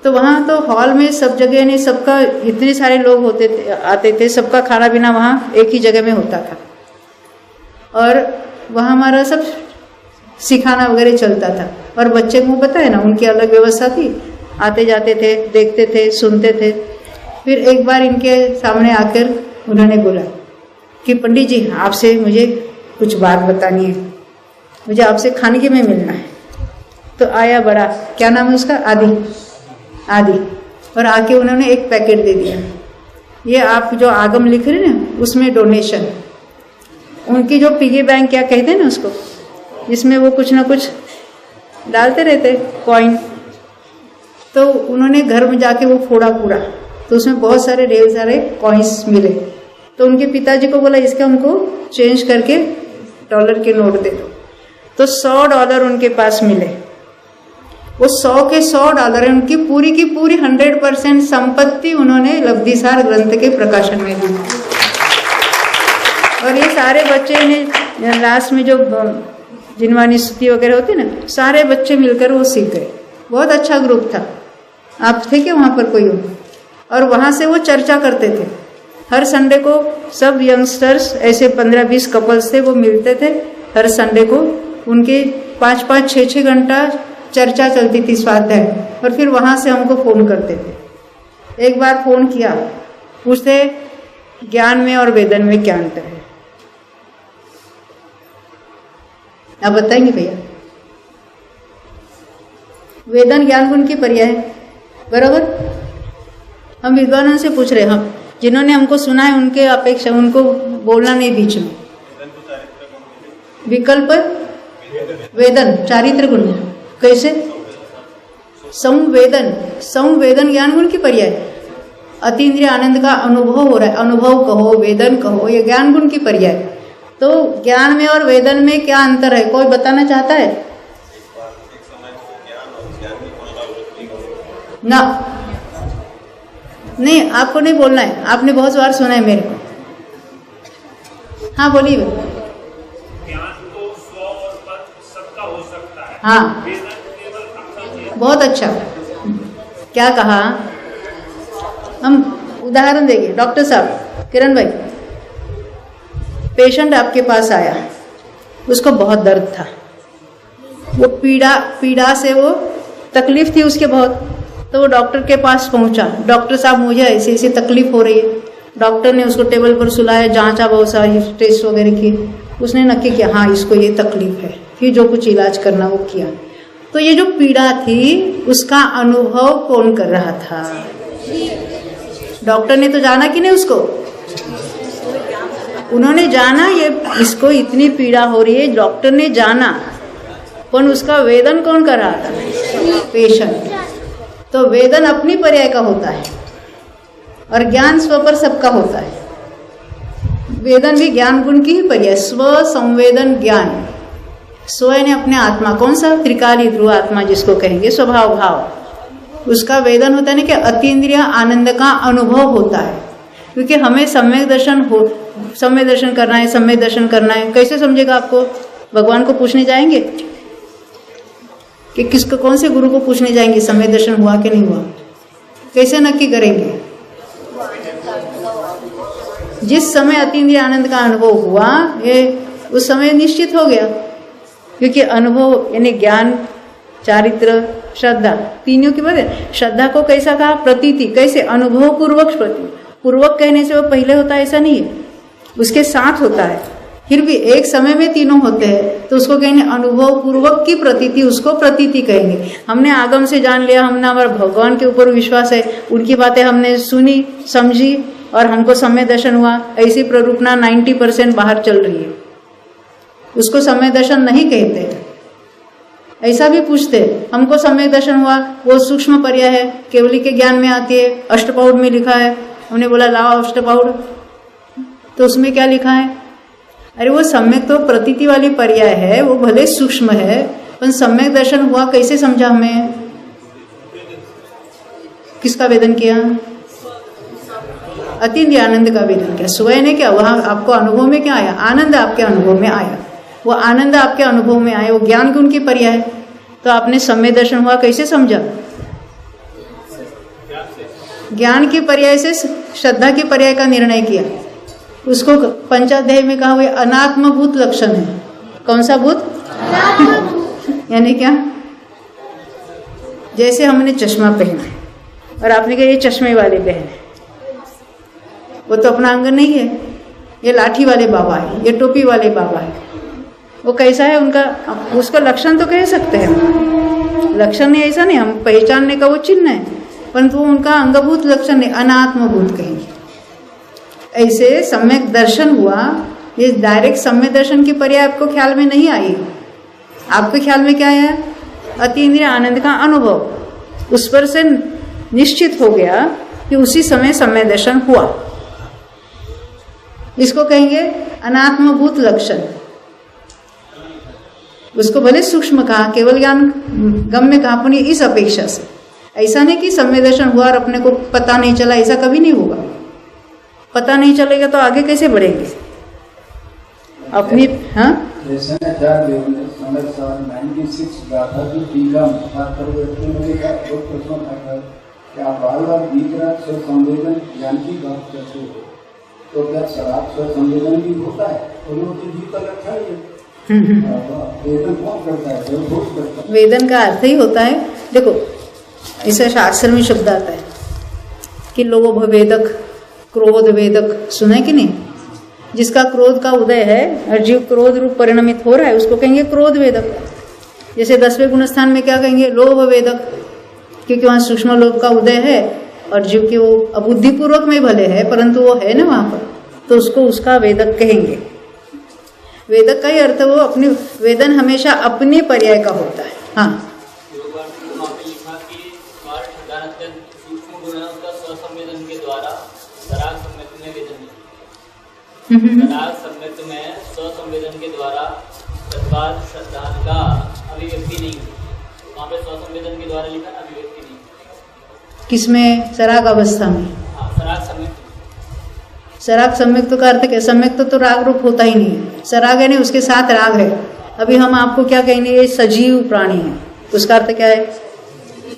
तो वहाँ तो हॉल में सब जगह नहीं, सबका इतने सारे लोग होते थे, आते थे, सबका खाना पीना वहाँ एक ही जगह में होता था, और वहाँ हमारा सब सिखाना वगैरह चलता था। और बच्चे को पता है ना, उनकी अलग व्यवस्था थी, आते जाते थे, देखते थे, सुनते थे। फिर एक बार इनके सामने आकर उन्होंने बोला कि पंडित जी आपसे मुझे कुछ बात बतानी है, मुझे आपसे खानगी में मिलना है। तो आया बड़ा, क्या नाम है उसका, आदि, और आके उन्होंने एक पैकेट दे दिया, ये आप जो आगम लिख रहे हैं ना उसमें डोनेशन, उनकी जो पिगी बैंक क्या कहते हैं ना उसको, जिसमें वो कुछ ना कुछ डालते रहते कॉइन। तो उन्होंने घर में जाके वो फोड़ा पूरा, तो उसमें बहुत सारे ढेर सारे कॉइन्स मिले। तो उनके पिताजी को बोला इसका हमको चेंज करके डॉलर के नोट दे दो। तो $100 उनके पास मिले। वो 100 के $100 उनकी पूरी की पूरी 100% संपत्ति उन्होंने लब्धिसार ग्रंथ के प्रकाशन में दी। और ये सारे बच्चे ने लास्ट में जो जिनवानी स्तुति वगैरह होती ना, सारे बच्चे मिलकर वो सीख गए। बहुत अच्छा ग्रुप था। आप थे क्या वहाँ पर कोई? और वहाँ से वो चर्चा करते थे हर संडे को। सब यंगस्टर्स ऐसे 15-20 कपल्स थे, वो मिलते थे हर संडे को। उनके 5-5, 6-6 घंटा चर्चा चलती थी स्वाध्याय। और फिर वहाँ से हमको फ़ोन करते थे। एक बार फ़ोन किया, पूछते ज्ञान में और वेदन में क्या अंतर है। आप बताएंगे भैया? वेदन ज्ञान गुण की पर्याय है, बराबर? हम विद्वानों से पूछ रहे हैं, हम जिन्होंने हमको सुना है उनके अपेक्षा उनको बोलना नहीं बीच में। विकल्प वेदन चारित्र गुण कैसे? संवेदन, संवेदन ज्ञान गुण की पर्याय है। अतीन्द्रिय आनंद का अनुभव हो रहा है, अनुभव कहो वेदन कहो, ये ज्ञान गुण की पर्याय। तो ज्ञान में और वेदन में क्या अंतर है, कोई बताना चाहता है? ना, नहीं आपको नहीं बोलना है, आपने बहुत बार सुना है मेरे को। हाँ बोलिए। ज्ञान तो स्व और पद सबका हो सकता है। हाँ वेदन केवल अपना बहुत अच्छा, क्या कहा? हम उदाहरण देंगे। डॉक्टर साहब, किरण भाई, पेशेंट आपके पास आया, उसको बहुत दर्द था, वो पीड़ा से वो तकलीफ थी उसके बहुत, तो वो डॉक्टर के पास पहुंचा। डॉक्टर साहब मुझे ऐसी ऐसी तकलीफ हो रही है। डॉक्टर ने उसको टेबल पर सुलाया, जांचा, बहुत सारी टेस्ट वगैरह किए, उसने नक्की किया हाँ इसको ये तकलीफ है, फिर जो कुछ इलाज करना वो किया। तो ये जो पीड़ा थी उसका अनुभव कौन कर रहा था? डॉक्टर ने तो जाना कि नहीं उसको? उन्होंने जाना ये इसको इतनी पीड़ा हो रही है, डॉक्टर ने जाना, पर उसका वेदन कौन कर रहा था? पेशेंट। तो वेदन अपनी पर्याय का होता है और ज्ञान स्व पर सबका होता है। वेदन भी ज्ञान गुण की ही पर्याय, स्व संवेदन ज्ञान। स्व ने अपने आत्मा, कौन सा? त्रिकाली ध्रुव आत्मा जिसको कहेंगे, स्वभाव भाव, उसका वेदन होता है ना कि अतीन्द्रिय आनंद का अनुभव होता है। क्योंकि हमें सम्यक दर्शन करना है, सम्यक दर्शन करना है। कैसे समझेगा? आपको भगवान को पूछने जाएंगे कि किसको, कौन से गुरु को पूछने जाएंगे सम्यक दर्शन हुआ कि नहीं हुआ? कैसे नक्की करेंगे? जिस समय अतीन्द्रिय आनंद का अनुभव हुआ, ये उस समय निश्चित हो गया। क्योंकि अनुभव यानी ज्ञान, चारित्र, श्रद्धा, तीनों की बात है। श्रद्धा को कैसा कहा? प्रतीति। कैसे? अनुभव पूर्वक प्रतीति। पूर्वक कहने से वो पहले होता है ऐसा नहीं है, उसके साथ होता है। फिर भी एक समय में तीनों होते हैं तो उसको कहेंगे अनुभव पूर्वक की प्रतीति, उसको प्रतीति कहेंगे। हमने आगम से जान लिया, हमने हमारे भगवान के ऊपर विश्वास है, उनकी बातें हमने सुनी समझी और हमको सम्यक दर्शन हुआ, ऐसी प्ररूपना 90% बाहर चल रही है, उसको सम्यक दर्शन नहीं कहते। ऐसा भी पूछते हमको सम्यक दर्शन हुआ, वो सूक्ष्म पर्याय है, केवली के ज्ञान में आती है, अष्टपाउड में लिखा है। हमने बोला लाओ अष्टपाउड, तो उसमें क्या लिखा है? अरे वो सम्यक तो प्रतीति वाली पर्याय है, वो भले सूक्ष्म है, पर सम्यक दर्शन हुआ कैसे समझा? हमें किसका वेदन किया? अतीन्द्रिय आनंद का वेदन किया। स्वयं ने क्या? वहां आपको अनुभव में क्या आया? आनंद आपके अनुभव में आया। वो आनंद आपके अनुभव में आया, वो ज्ञान गुण की पर्याय है। तो आपने सम्यक दर्शन हुआ कैसे समझा? ज्ञान की पर्याय से श्रद्धा की पर्याय का निर्णय किया। उसको पंचाध्याय में कहा हुआ अनात्मभूत लक्षण है। कौन सा भूत? यानी क्या? जैसे हमने चश्मा पहना और आपने कहा ये चश्मे वाले पहने, वो तो अपना अंग नहीं है, ये लाठी वाले बाबा है, ये टोपी वाले बाबा है। वो कैसा है उनका? उसका लक्षण तो कह सकते हैं, लक्षण नहीं ऐसा नहीं, हम पहचानने का वो चिन्ह है, परंतु उनका अंगभूत लक्षण नहीं, अनात्मभूत कहेंगे। ऐसे सम्यक दर्शन हुआ, ये डायरेक्ट सम्यक दर्शन की पर्याय आपको ख्याल में नहीं आई। आपके ख्याल में क्या आया? अतीन्द्रिय आनंद का अनुभव, उस पर से निश्चित हो गया कि उसी समय सम्यक दर्शन हुआ। इसको कहेंगे अनात्मभूत लक्षण। उसको भले सूक्ष्म कहा, केवल ज्ञान गम्य कहा, अपनी इस अपेक्षा से। ऐसा नहीं कि सम्यक दर्शन हुआ और अपने को पता नहीं चला, ऐसा कभी नहीं होगा। पता नहीं चलेगा तो आगे कैसे बढ़ेंगे अपनी? हाँ, जैसे मैं चार समय 96 गाथा की टीका बात कर रहे मुझे दो प्रश्न था कि आप बार बार बीच रात स्व संवेदन ज्ञान की बात करते हो, तो क्या शराब स्व संवेदन भी होता है? तो लोग भीतर रखा है, वेदन कौन करता है? करता है। वेदन का अर्थ ही होता है, देखो ऐसा शास्त्र में शब्द आता है कि लोभ वेदक, क्रोध वेदक, सुना है कि नहीं? जिसका क्रोध का उदय है और जीव क्रोध रूप परिणमित हो रहा है उसको कहेंगे क्रोध वेदक। जैसे 10वें गुण स्थान में क्या कहेंगे, लोभ वेदक, क्योंकि वहां सूक्ष्म लोभ का उदय है और जीव की वो अबुद्धिपूर्वक में भले है परंतु वो है ना वहां पर, तो उसको उसका वेदक कहेंगे। वेदक का ही अर्थ वो अपनी, वेदन हमेशा अपने पर्याय का होता है। हाँ, लिखा कि सूक्ष्म गुण है उसका स्वसंवेदन के द्वारा सराग सम्यक्त में वेदन नहीं, सराग सम्यक्त में स्वसंवेदन के द्वारा तत्काल श्रद्धान का अभिव्यक्ति नहीं, वहाँ पे स्वसंवेदन के द्वारा लिखा अभिव्यक्ति नहीं। किसमें? सराग अवस्था में। हाँ, सराग सम्यक्त। सराग सम्यक्त का अर्थ क्या? सम्यक्त तो राग रूप होता ही नहीं है, सराग है नहीं उसके साथ राग है। अभी हम आपको क्या कहेंगे, ये सजीव प्राणी है, उसका अर्थ क्या है?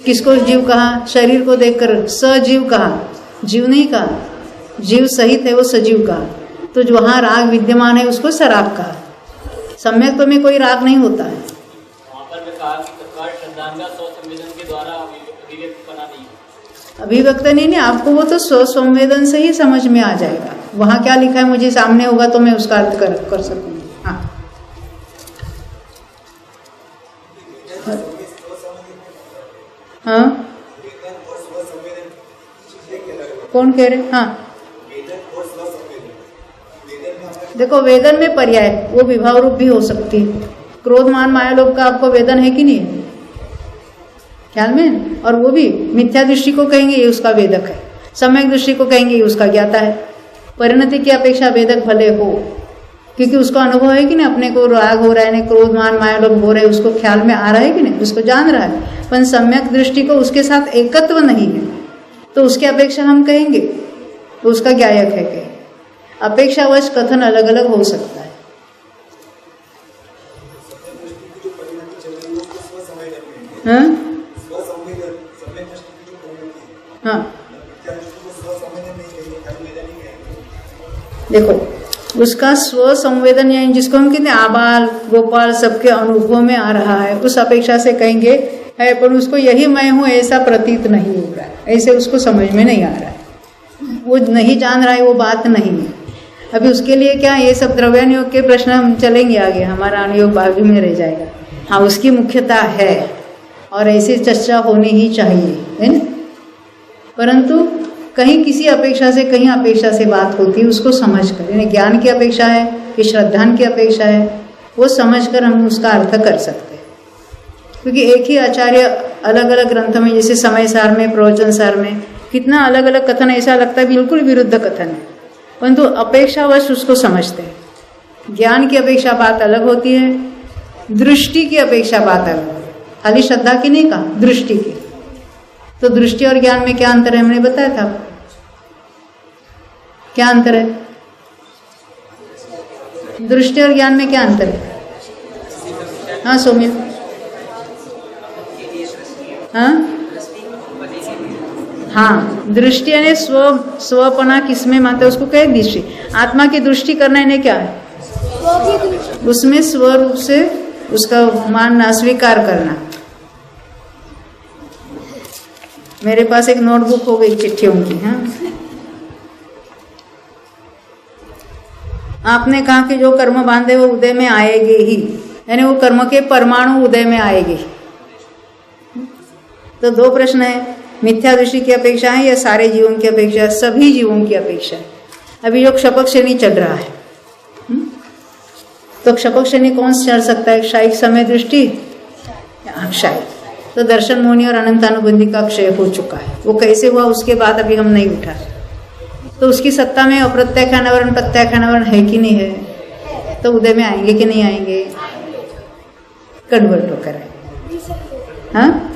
किसको जीव कहा? शरीर को देखकर सजीव कहा, जीव नहीं कहा, जीव सहित है वो सजीव कहा। तो जो वहाँ राग विद्यमान है उसको सराग कहा। सम्यक्त में कोई राग नहीं होता है। वहाँ पर मैं कहा कि तत्काल श्रद्धान का स्वसंवेदन के द्वारा अभिव्यक्त बना नहीं, अभिव्यक्त नहीं, आपको वो तो स्वसंवेदन से ही समझ में आ जाएगा। वहां क्या लिखा है मुझे सामने होगा तो मैं उसका अर्थ कर सकूंगी। हाँ, हाँ, कौन कह रहे? हाँ, देखो वेदन में पर्याय, वो विभाव रूप भी हो सकती है। क्रोध मान माया लोभ का आपको वेदन है कि नहीं है ख्याल में? और वो भी मिथ्या दृष्टि को कहेंगे ये उसका वेदक है, सम्यक दृष्टि को कहेंगे ये उसका ज्ञाता है। परिणति की अपेक्षा वेदक भले हो, क्योंकि उसको अनुभव है कि नहीं, अपने को राग हो रहा है, नहीं क्रोध मान माया लोभ हो रहे हैं, उसको ख्याल में आ रहा है कि नहीं, उसको जान रहा है। पर सम्यक दृष्टि को उसके साथ एकत्व नहीं है, तो उसकी अपेक्षा हम कहेंगे तो उसका ज्ञायक है। कहें अपेक्षावश कथन अलग अलग हो सकता है। हाँ? हाँ, देखो उसका स्व संवेदन यानी जिसको हम कहते हैं आबाल गोपाल सबके अनुभव में आ रहा है, उस अपेक्षा से कहेंगे है, पर उसको यही मैं हूं ऐसा प्रतीत नहीं हो रहा है, ऐसे उसको समझ में नहीं आ रहा है, वो नहीं जान रहा है, वो बात नहीं है। अभी उसके लिए क्या, ये सब द्रव्यानुयोग के प्रश्न हम चलेंगे आगे, हमारा अनुयोग बाजू में रह जाएगा। हाँ, उसकी मुख्यता है और ऐसी चर्चा होनी ही चाहिए, है ना। परंतु कहीं किसी अपेक्षा से कहीं अपेक्षा से बात होती है, उसको समझ कर, यानी ज्ञान की अपेक्षा है कि श्रद्धान की अपेक्षा है, वो समझ कर हम उसका अर्थ कर सकते हैं। क्योंकि एक ही आचार्य अलग अलग ग्रंथ में, जैसे समय सार में, प्रवचन सार में, कितना अलग अलग कथन, ऐसा लगता है बिल्कुल विरुद्ध कथन है, परंतु अपेक्षावश उसको समझते हैं। ज्ञान की अपेक्षा बात अलग होती है, दृष्टि की अपेक्षा बात अलग है, खाली श्रद्धा की नहीं कहा, दृष्टि की। तो दृष्टि और ज्ञान में क्या अंतर है, हमने बताया था आपको। क्या अंतर है? दृष्टि और ज्ञान में क्या अंतर है? हाँ सौम्य, हाँ हाँ, दृष्टि यानी स्वपना किसमें मानते हैं, उसको कहे दृष्टि। आत्मा की दृष्टि करना इन्हें क्या है, उसमें स्वरूप से उसका मानना, स्वीकार करना। मेरे पास एक नोटबुक हो गई चिट्ठियों की। हाँ, आपने कहा कि जो कर्म बांधे वो उदय में आएगी ही, यानी वो कर्म के परमाणु उदय में आएगी। तो दो प्रश्न है, मिथ्या दृष्टि की अपेक्षा है या सारे जीवों की अपेक्षा? सभी जीवों की अपेक्षा है। अभी जो क्षपक श्रेणी चल रहा है, तो क्षपक श्रेणी कौन चल सकता है? क्षायिक समय दृष्टि, क्षायिक। तो दर्शन मोहनी और अनंतानुबंधी का क्षय हो चुका है। वो कैसे हुआ उसके बाद अभी हम नहीं उठा, तो उसकी सत्ता में अप्रत्याख्यानवरण प्रत्याख्यानवरण है कि नहीं है, तो उदय में आएंगे कि नहीं आएंगे? कन्वर्ट होकर आएंगे। हाँ,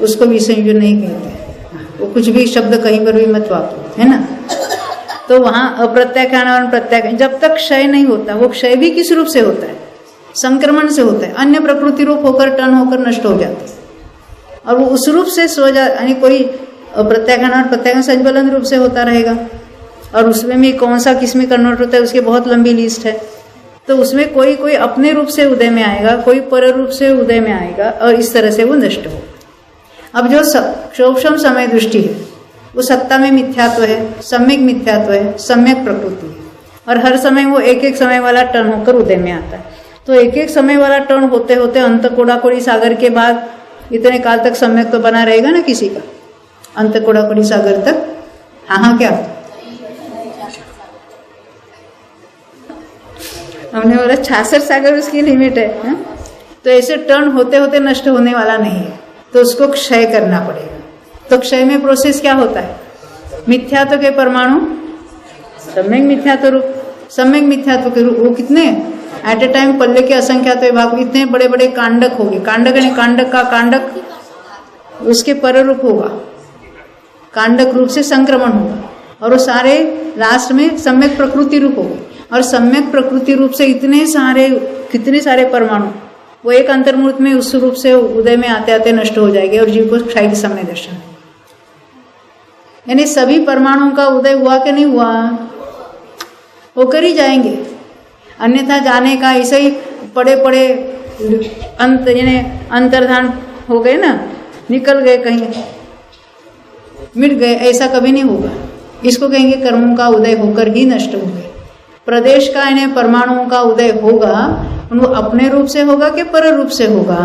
उसको भी संयोजन नहीं कहते, वो कुछ भी शब्द कहीं पर भी मत वापरो, है ना। तो वहाँ अप्रत्याख्यानवरण प्रत्याख्यान, जब तक क्षय नहीं होता, वो क्षय भी किस रूप से होता है? संक्रमण से होता है, अन्य प्रकृति रूप होकर टन होकर नष्ट हो जाता है। और वो उस रूप से सो जा, यानी कोई प्रत्याख्यान और प्रत्याख्यान संज्वलन रूप से होता रहेगा। और उसमें भी कौन सा किस में कन्वर्ट होता है, उसकी बहुत लंबी लिस्ट है। तो उसमें कोई कोई अपने रूप से उदय में आएगा, कोई पर रूप से उदय में आएगा, और इस तरह से वो नष्ट हो। अब जो सूक्ष्म समय दृष्टि है, वो सत्ता में मिथ्यात्व है, सम्यक मिथ्यात्व है, सम्यक प्रकृति है। और हर समय वो एक एक समय वाला टर्न होकर उदय में आता है। तो एक एक समय वाला टर्न होते होते अंत कोड़ाकोड़ी सागर के बाद इतने काल तक सम्यक तो बना रहेगा ना किसी का, अंत कोड़ाकोड़ी सागर तक। हाँ क्या हमने बोला 66 सागर उसकी लिमिट है, हा? तो ऐसे टर्न होते होते नष्ट होने वाला नहीं है, तो उसको क्षय करना पड़ेगा। तो क्षय में प्रोसेस क्या होता है? मिथ्यात्व के परमाणु सम्यक मिथ्यात्व रूप, सम्यक मिथ्यात्व के रूप वो कितने एट ए टाइम पल्ले के असंख्यात विभाग, इतने बड़े बड़े कांडक होंगे, कांडक यानी कांडक का कांडक उसके पर रूप होगा, कांडक रूप से संक्रमण होगा, और वो सारे लास्ट में सम्यक प्रकृति रूप होंगे। और सम्यक प्रकृति रूप से इतने सारे कितने सारे परमाणु वो एक अंतर्मूर्त में उस रूप से उदय में आते आते नष्ट हो जाएंगे और जीव को क्षय की समय दर्शन। यानी सभी परमाणुओं का उदय हुआ कि नहीं हुआ? होकर ही जाएंगे, अन्यथा जाने का ऐसे ही पड़े पड़े अंत यानी अंतर्धान हो गए ना, निकल गए कहीं, मिट गए, ऐसा कभी नहीं होगा। इसको कहेंगे कर्मों का उदय होकर ही नष्ट हो गए। प्रदेश का यानी परमाणुओं का उदय होगा, वो अपने रूप से होगा कि पर रूप से होगा?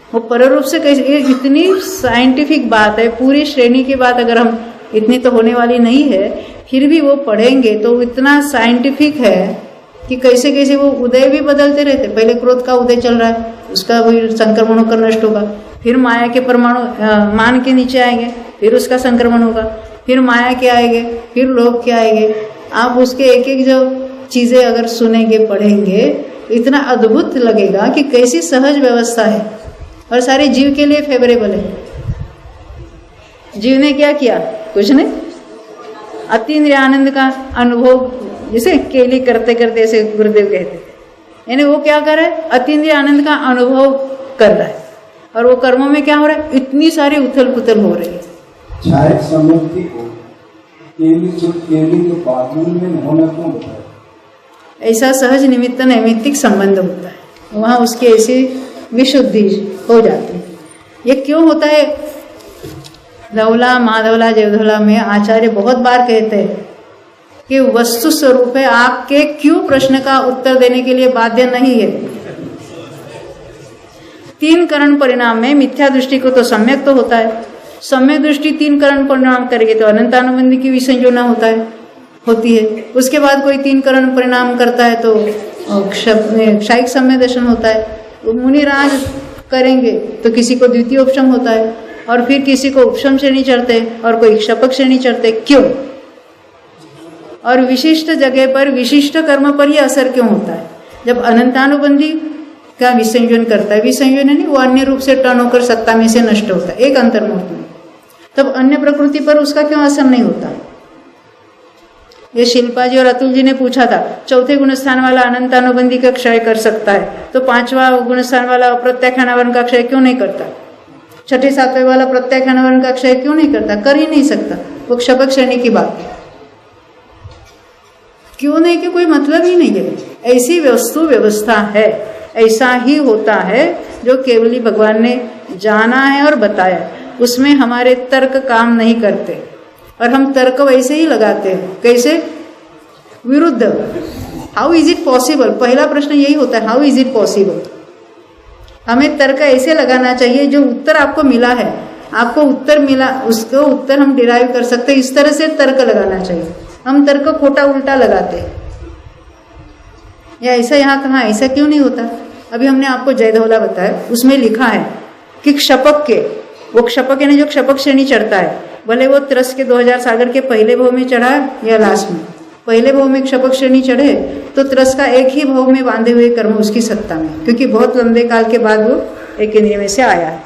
वो पर रूप से कैसे? ये इतनी साइंटिफिक बात है, पूरी श्रेणी की बात अगर हम, इतनी तो होने वाली नहीं है, फिर भी वो पढ़ेंगे तो इतना साइंटिफिक है कि कैसे कैसे वो उदय भी बदलते रहते। पहले क्रोध का उदय चल रहा है, उसका भी संक्रमण होकर नष्ट होगा, फिर माया के परमाणु मान के नीचे आएंगे, फिर उसका संक्रमण होगा, फिर माया के आएंगे, फिर लोभ के आएंगे। आप उसके एक एक जो चीजें अगर सुनेंगे पढ़ेंगे इतना अद्भुत लगेगा कि कैसी सहज व्यवस्था है और सारे जीव के लिए फेवरेबल है। जीव ने क्या किया? कुछ नहीं, अतीन्द्रिय आनंद का अनुभव जैसे केली करते करते ऐसे गुरुदेव कहते थे, यानी वो क्या कर रहा है? अतीन्द्रिय आनंद का अनुभव कर रहा है। और वो कर्मों में क्या हो रहा है? इतनी सारी उथल पुथल हो रही है। क्षायक समृद्धि को केली के बादल में होना क्यों होता है? ऐसा सहज निमित्त नैमित्तिक संबंध होता है, वहाँ उसकी ऐसी विशुद्धि हो जाती है। ये क्यों होता है? धवला माधवला जयधवला में आचार्य बहुत बार कहते हैं कि वस्तु स्वरूप है, आपके क्यों प्रश्न का उत्तर देने के लिए बाध्य नहीं है। 3 करण परिणाम में मिथ्या दृष्टि को तो सम्यक तो होता है, सम्यक दृष्टि 3 करण परिणाम करेगी तो अनंतानुबंधी की विसंयोजना होती है। उसके बाद कोई 3 करण परिणाम करता है तो क्षायिक सम्यक दर्शन होता है। मुनिराज करेंगे तो किसी को द्वितीय उपशम होता है, और फिर किसी को उपशम श्रेणी चढ़ते और कोई क्षपक श्रेणी चढ़ते। क्यों? और विशिष्ट जगह पर विशिष्ट कर्म पर यह असर क्यों होता है? जब अनंतानुबंधी का विसंयोजन करता है, विसंयोजन नहीं, वो अन्य रूप से टर्न होकर सत्ता में से नष्ट होता है एक अंतर्मुहूर्त में, तब अन्य प्रकृति पर उसका क्यों असर नहीं होता? ये शिल्पा जी और अतुल जी ने पूछा था, चौथे गुणस्थान वाला अनंतानुबंधी का क्षय कर सकता है, तो 5वां गुणस्थान वाला अप्रत्याख्यानावरण का क्षय क्यों नहीं करता? 6ठे 7वें वाला प्रत्याख्यानावरण का क्षय क्यों नहीं करता? कर ही नहीं सकता। वो क्षपक श्रेणी की बात है। क्यों नहीं? कि कोई मतलब ही नहीं है। ऐसी वस्तु व्यवस्था है, ऐसा ही होता है जो केवली भगवान ने जाना है और बताया। उसमें हमारे तर्क काम नहीं करते, और हम तर्क वैसे ही लगाते हैं। कैसे? विरुद्ध। How is it possible? पहला प्रश्न यही होता है, हाउ इज इट पॉसिबल? हमें तर्क ऐसे लगाना चाहिए जो उत्तर आपको मिला है, आपको उत्तर मिला, उसको उत्तर हम डिराइव कर सकते हैं, इस तरह से तर्क लगाना चाहिए। हम तर्क खोटा उल्टा लगाते हैं, या ऐसा यहाँ कहाँ, ऐसा क्यों नहीं होता? अभी हमने आपको जयधवला बताया, उसमें लिखा है कि क्षपक के, वो क्षपक यानी जो क्षपक श्रेणी चढ़ता है, भले वो त्रस के 2000 सागर के पहले भाव में चढ़ा या लास्ट में, पहले भाव में क्षपक श्रेणी चढ़े तो त्रस का एक ही भाव में बांधे हुए कर्म उसकी सत्ता में, क्योंकि बहुत लंबे काल के बाद वो एक इंद्रिय में से आया है।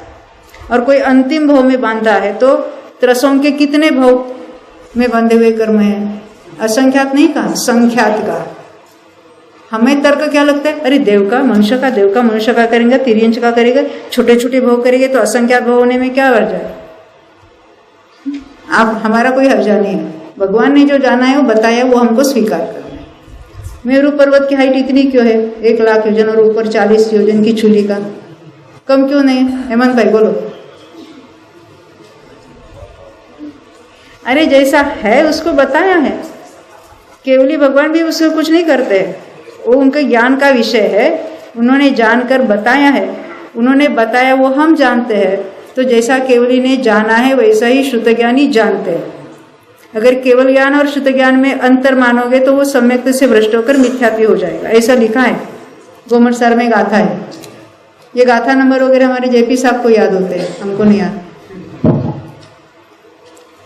और कोई अंतिम भाव में बांधा है तो त्रसों के कितने भाव में बंधे हुए कर्म है? असंख्यात नहीं कहा, संख्यात का। हमें तर्क क्या लगता है? अरे देव का मनुष्य का, देव का मनुष्य का करेंगे, तिर्यंश का करेगा, छोटे छोटे भाव करेंगे तो असंख्यात भाव होने में क्या हर्जा है? आप हमारा कोई हर्जा नहीं है। भगवान ने जो जाना है वो बताया, वो हमको स्वीकार करना है। मेरू पर्वत की हाइट इतनी क्यों है? 1 लाख योजन, और ऊपर 40 योजन की चूली का, कम क्यों नहीं? हेमंत भाई बोलो। अरे जैसा है उसको बताया है केवली भगवान भी उसको कुछ नहीं करते हैं, वो उनके ज्ञान का विषय है, उन्होंने जानकर बताया है, उन्होंने बताया वो हम जानते हैं। तो जैसा केवली ने जाना है वैसा ही श्रुत ज्ञानी जानते हैं। अगर केवल ज्ञान और श्रुत ज्ञान में अंतर मानोगे तो वो सम्यक से भ्रष्ट होकर मिथ्यात्व हो जाएगा। ऐसा लिखा है गोमठ सार में, गाथा है। ये गाथा नंबर वगैरह हमारे जेपी साहब को याद होते हैं, हमको नहीं याद।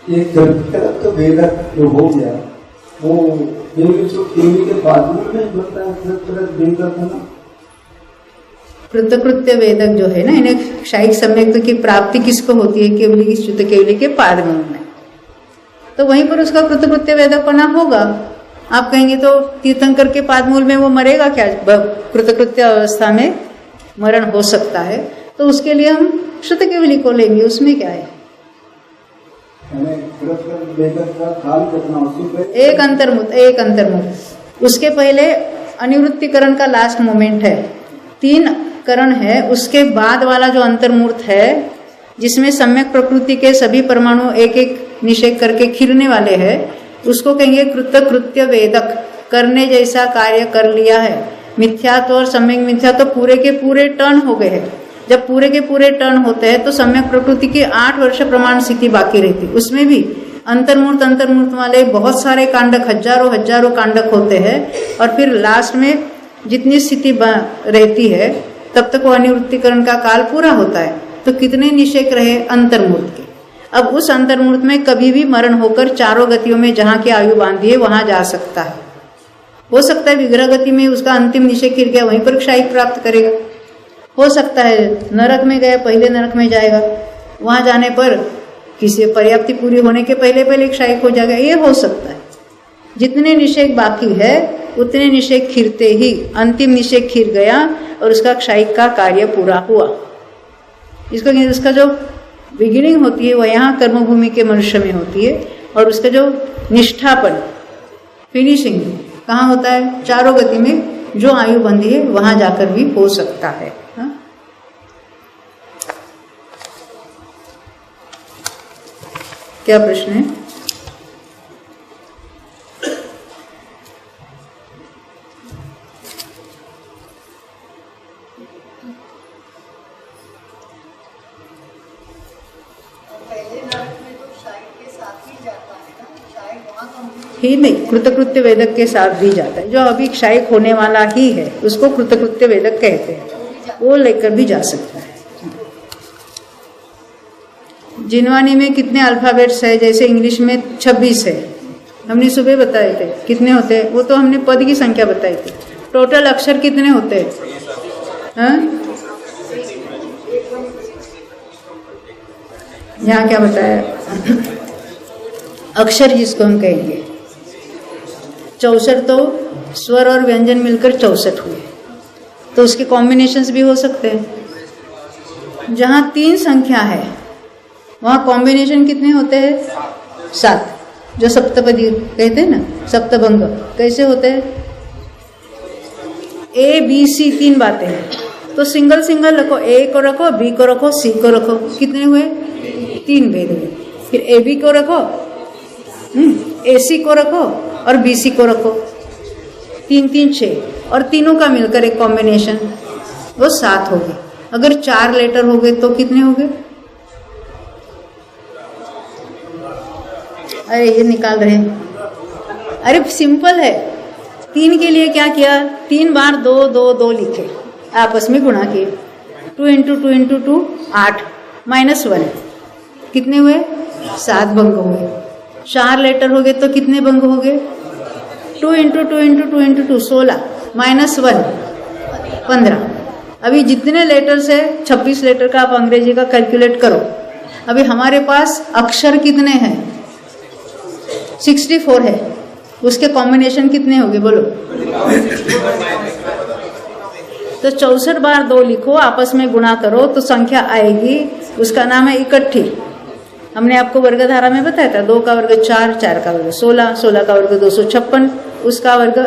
ये तरफ तो वेदक जो हो गया वो केवली के बाद में बनता है, तरफ वेदक है ना। कृतकृत्य वेदक जो है ना, इन्हें शायिक सम्यक्त्व की प्राप्ति किसको होती है? केवली की शुद्ध केवली के पाद में, तो वहीं पर उसका कृतकृत्य वेदकपना होगा। आप कहेंगे तो तीर्थंकर के पादमूल में वो मरेगा क्या? कृतकृत्य अवस्था में मरण हो सकता है, तो उसके लिए हम शुद्ध केवली को लेंगे, उसमें क्या है? एक अंतर्मुक्त। उसके पहले अनिवृत्तिकरण का लास्ट मोमेंट है, 3 करण है, उसके बाद वाला जो अंतर्मूर्त है जिसमें सम्यक प्रकृति के सभी परमाणु एक एक निषेध करके खिरने वाले हैं, उसको कहेंगे कृतकृत्य वेदक। करने जैसा कार्य कर लिया है। मिथ्यात्व और सम्यक मिथ्या तो पूरे के पूरे टर्न हो गए हैं। जब पूरे के पूरे टर्न होते हैं तो सम्यक प्रकृति की 8 वर्ष प्रमाण स्थिति बाकी रहती, उसमें भी अंतर्मूर्त वाले बहुत सारे कांडक, हजारों कांडक होते हैं, और फिर लास्ट में जितनी स्थिति रहती है तब तक वो अनिवृत्तिकरण का काल पूरा होता है। तो कितने निषेक रहे अंतर्मूर्त के। अब उस अंतर्मूर्त में कभी भी मरण होकर 4 गतियों में जहाँ की आयु बांधी है वहां जा सकता है। हो सकता है विग्रह गति में उसका अंतिम निषेक गिर गया, वहीं पर क्षायिक प्राप्त करेगा। हो सकता है नरक में गया, पहले नरक में जाएगा, वहां जाने पर किसी पर्याप्ति पूरी होने के पहले क्षायिक हो जाएगा, ये हो सकता है। जितने निषेक बाकी है उतने निषेक खिरते ही अंतिम निषेक खिर गया और उसका क्षायिक का कार्य पूरा हुआ। इसको उसका जो बिगिनिंग होती है वह यहाँ कर्मभूमि के मनुष्य में होती है, और उसका जो निष्ठापन फिनिशिंग कहाँ होता है? 4 गति में जो आयु बंधी है वहां जाकर भी हो सकता है। हा? क्या प्रश्न है? ही नहीं, कृतकृत्य वेदक के साथ भी जाता है। जो अभी क्षायिक होने वाला ही है उसको कृतकृत्य वेदक कहते हैं, वो लेकर भी जा सकता है। जिनवानी में कितने अल्फाबेट्स है? जैसे इंग्लिश में 26 है, हमने सुबह बताए थे। कितने होते हैं? वो तो हमने पद की संख्या बताई थी। टोटल अक्षर कितने होते हैं? यहाँ क्या बताया? अक्षर जिसको हम कहेंगे 64, तो स्वर और व्यंजन मिलकर 64 हुए, तो उसके कॉम्बिनेशंस भी हो सकते हैं। जहाँ 3 संख्या है वहाँ कॉम्बिनेशन कितने होते हैं? 7, जो सप्तपदी कहते हैं ना, सप्तभंग। कैसे होते हैं? A B C 3 बातें हैं, तो सिंगल रखो, A को रखो, B को रखो, C को रखो, कितने हुए? 3 भेद हुए। फिर AB को रखो, AC को रखो और BC को रखो, 3 3 6, और तीनों का मिलकर एक कॉम्बिनेशन, वो 7 हो गए। अगर 4 लेटर हो गए तो कितने हो गए? अरे ये निकाल रहे हैं। अरे सिंपल है। 3 के लिए क्या किया? 3 बार 2 2 2 लिखे, आपस में गुणा किए। 2 × 2 × 2 8 -1, कितने हुए? 7 भंग हुए। 4 लेटर हो गए तो कितने भंग हो गए? 2 × 2 × 2 × 2 16 -1 15। अभी जितने लेटर्स है 26 लेटर का आप अंग्रेजी का कैलकुलेट करो। अभी हमारे पास अक्षर कितने हैं? 64 है, उसके कॉम्बिनेशन कितने होंगे बोलो? तो 64 बार 2 लिखो, आपस में गुणा करो तो संख्या आएगी, उसका नाम है इकट्ठी। हमने आपको वर्गधारा में बताया था, 2 का वर्ग 4, 4 का वर्ग 16, 16 का वर्ग 256, उसका वर्ग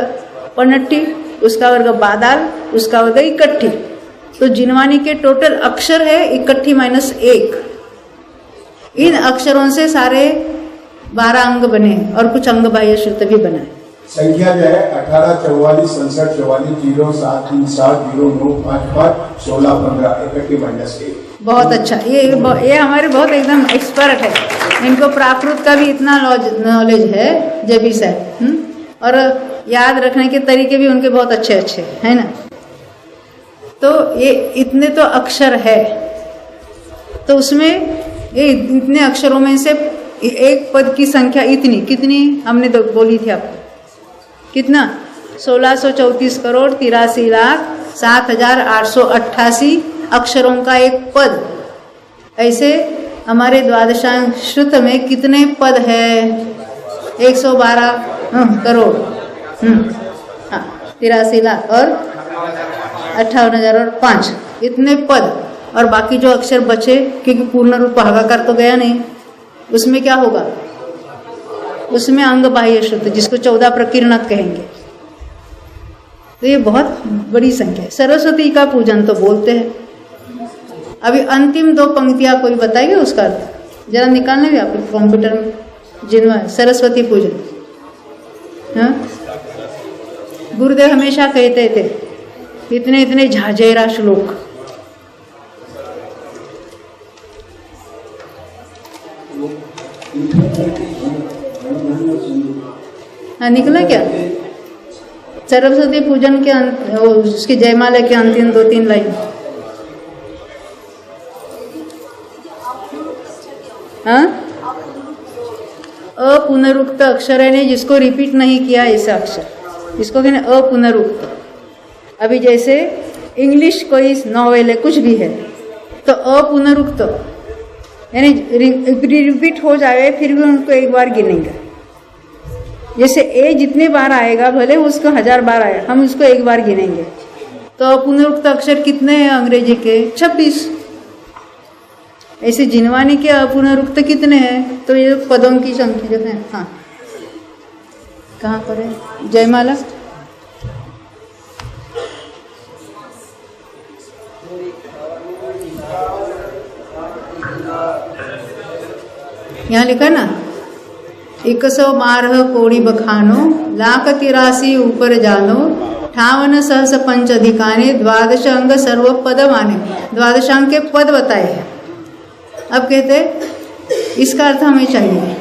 59, उसका वर्ग 12, उसका वर्ग इकट्ठी। तो जिनवानी के टोटल अक्षर है इकट्ठी -1। इन अक्षरों से सारे 12 अंग बने और कुछ अंग बाह्य श्रुत भी बना है। संख्या जो है 18446737095516 इकट्ठी माइनस 1। बहुत अच्छा, ये हमारे बहुत एकदम एक्सपर्ट है, इनको प्राकृत का भी इतना नॉलेज है जेबी साहब। और याद रखने के तरीके भी उनके बहुत अच्छे अच्छे है ना। तो ये इतने तो अक्षर है, तो उसमें ये इतने अक्षरों में से एक पद की संख्या इतनी कितनी हमने तो बोली थी आपको, कितना 1634 करोड़ 83,07,888 अक्षरों का एक पद। ऐसे हमारे द्वादशांक श्रुत में कितने पद है? 112 करोड़ 83 लाख और 58,005 इतने पद। और बाकी जो अक्षर बचे, क्योंकि पूर्ण रूप भागाकार तो गया नहीं, उसमें क्या होगा? उसमें अंग बाह्य श्रुत, जिसको 14 प्रकीर्णक कहेंगे। तो ये बहुत बड़ी संख्या है। सरस्वती का पूजन तो बोलते हैं। अभी अंतिम 2 पंक्तियां कोई बताएगा उसका अर्थ? जरा निकालने भी आप कंप्यूटर में जिनवा सरस्वती पूजन। हाँ, गुरुदेव हमेशा कहते थे इतने इतने झाझेरा श्लोक। हाँ, निकला क्या? सरस्वती पूजन के उसकी जयमाला के अंतिम 2-3 लाइन। हाँ, अपुनरुक्त अक्षर है नहीं, जिसको रिपीट नहीं किया ऐसा अक्षर, इसको कहते हैं अपुनरुक्त। अभी जैसे इंग्लिश कोई नॉवेल है, कुछ भी है, तो अपुनरुक्त यानी रिपीट हो जाए फिर भी उनको एक बार गिनेंगे। जैसे ए जितने बार आएगा, भले उसको 1000 बार आए, हम उसको एक बार गिनेंगे। तो अपुनरुक्त अक्षर कितने हैं अंग्रेजी के? 26। ऐसे जिनवानी के अपुनरुक्त कितने हैं? तो ये पदों की संख्या जो है। हाँ, कहाँ पर है जयमाला? यहाँ लिखा ना, 112 कोड़ी बखानो, 183 ऊपर जानो, 58 सहस पंच अधिकाने, द्वादश अंग सर्व पद माने। द्वादशांग के पद बताए हैं। अब कहते इसका अर्थ हमें चाहिए।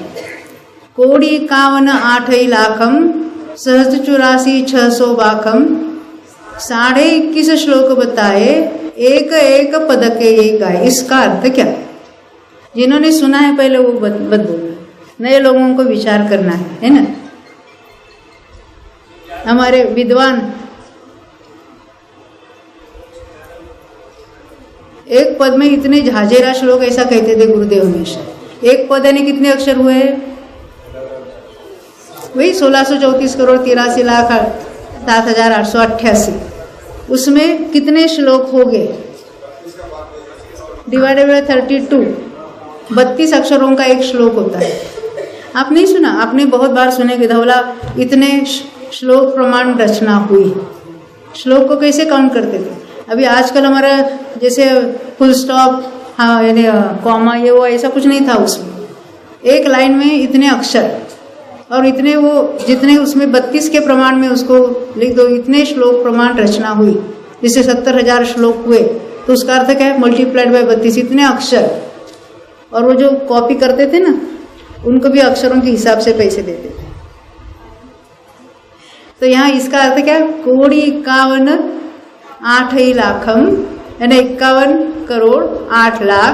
कोड़ी 51 8 लाखम, सहस्त्र 84 600 बाखम, 21.5 श्लोक बताए, एक एक पद के एक गाए। इसका अर्थ क्या है? जिन्होंने सुना है पहले वो बत बोलना, नए लोगों को विचार करना है ना। हमारे विद्वान एक पद में इतने झाझेरा श्लोक, ऐसा कहते थे गुरुदेव हमेशा। एक पद यानी कितने अक्षर हुए? वही 1634 करोड़ 83,07,888। उसमें कितने श्लोक हो गए? डिवाइडेड बाय 32, 32 अक्षरों का एक श्लोक होता है। आप नहीं सुना? आपने बहुत बार सुने कि धवला इतने श्लोक प्रमाण रचना हुई। श्लोक को कैसे काउंट करते थे? अभी आजकल हमारा जैसे फुल स्टॉप, हाँ यानी कॉमा, ये वो ऐसा कुछ नहीं था उसमें। एक लाइन में इतने अक्षर और इतने वो जितने उसमें 32 के प्रमाण में उसको लिख दो, इतने श्लोक प्रमाण रचना हुई। जिससे 70,000 श्लोक हुए, तो उसका अर्थ क्या है? मल्टीप्लाइड बाय 32, इतने अक्षर। और वो जो कॉपी करते थे ना, उनको भी अक्षरों के हिसाब से पैसे देते थे। तो यहाँ इसका अर्थ क्या? कोड़ी 51 8 लाखम, यानी 51 करोड़ 8 लाख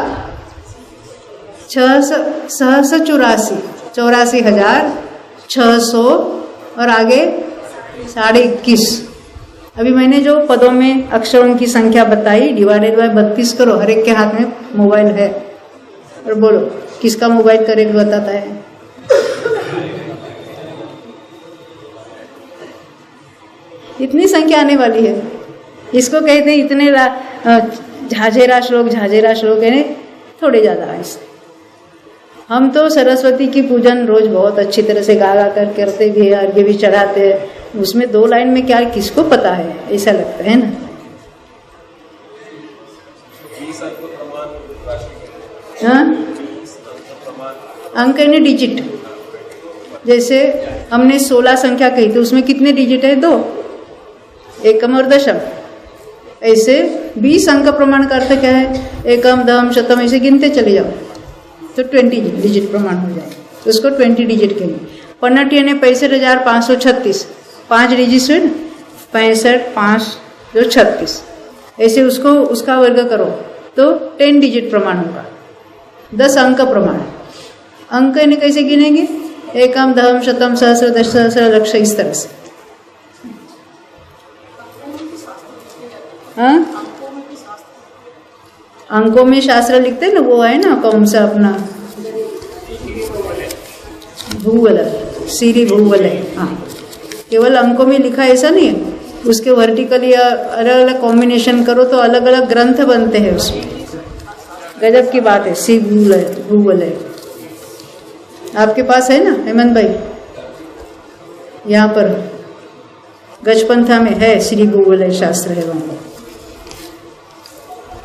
84,600 और आगे 21.5। अभी मैंने जो पदों में अक्षरों की संख्या बताई, डिवाइडेड बाय 32 करो। हर एक के हाथ में मोबाइल है, और बोलो किसका मोबाइल करेक्ट बताता है? इतनी संख्या आने वाली है। इसको कहते हैं इतने झाझेरा श्लोक, झाझेरा श्लोक यानी थोड़े ज़्यादा ऐसे। हम तो सरस्वती की पूजन रोज बहुत अच्छी तरह से गा कर करते भी, अर्घ्य भी चढ़ाते हैं। उसमें 2 लाइन में क्या किसको पता है, ऐसा लगता है ना। हाँ, अंक यानी डिजिट। जैसे हमने 16 संख्या कही थी, उसमें कितने डिजिट है? 2, एकम और दशम। ऐसे 20 अंक प्रमाण का अर्थ क्या है? एकम, दशम, शतम, ऐसे गिनते चले जाओ तो 20 डिजिट प्रमाण हो जाए, तो उसको 20 डिजिट कहेंगे। पन्नट यानी 65,536, 5 डिजिट है ना, 65, 5 जो 36, ऐसे उसको उसका वर्ग करो तो 10 डिजिट प्रमाण होगा, 10 अंक प्रमाण। अंक यानी कैसे गिनेंगे? एकम, दशम, शतम, सहस्र, दश सहस्र, लक्ष, इस तरह से। हाँ, अंकों में शास्त्र लिखते हैं ना, वो है ना कौन सा अपना भूगोल, सीरी भूगोल है। हाँ, केवल अंकों में लिखा ऐसा नहीं है, उसके वर्टिकल या अलग अलग कॉम्बिनेशन करो तो अलग अलग ग्रंथ बनते हैं उसमें। गजब की बात है, सी भूगोल है। आपके पास है ना हेमंत भाई? यहाँ पर गजपंथा में है, श्री भूगोल है, शास्त्र है वहाँ पर।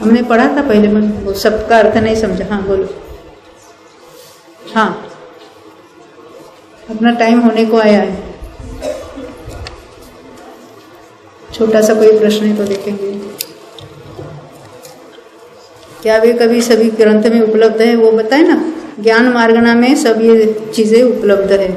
हमने पढ़ा था पहले, मन वो सबका अर्थ नहीं समझा। हाँ बोलो। हाँ, अपना टाइम होने को आया है, छोटा सा कोई प्रश्न है तो देखेंगे। क्या वे कभी सभी ग्रंथ में उपलब्ध है? वो बताए ना, ज्ञान मार्गणा में सब ये चीजें उपलब्ध है।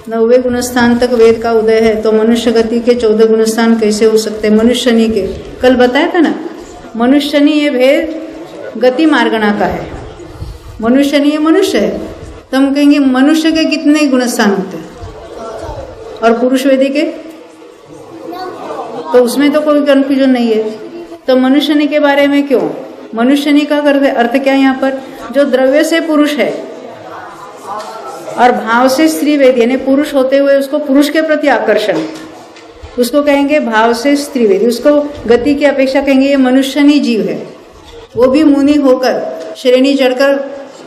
9वें गुणस्थान तक वेद का उदय है, तो मनुष्य गति के 14 गुणस्थान कैसे हो सकते हैं? मनुष्यनी के कल बताया था ना, मनुष्यनी ये भेद गति मार्गणा का है। मनुष्यनी ये मनुष्य है, तो हम कहेंगे मनुष्य के कितने गुणस्थान होते हैं? और पुरुष वेदी के? तो उसमें तो कोई कंफ्यूजन नहीं है। तो मनुष्यनी के बारे में क्यों? मनुष्यनी का अर्थ क्या है यहाँ पर? जो द्रव्य से पुरुष है और भाव से स्त्री वेदी, यानी पुरुष होते हुए उसको पुरुष के प्रति आकर्षण, उसको कहेंगे भाव से स्त्री वेदी। उसको गति की अपेक्षा कहेंगे ये मनुष्यनी जीव है। वो भी मुनि होकर श्रेणी चढ़कर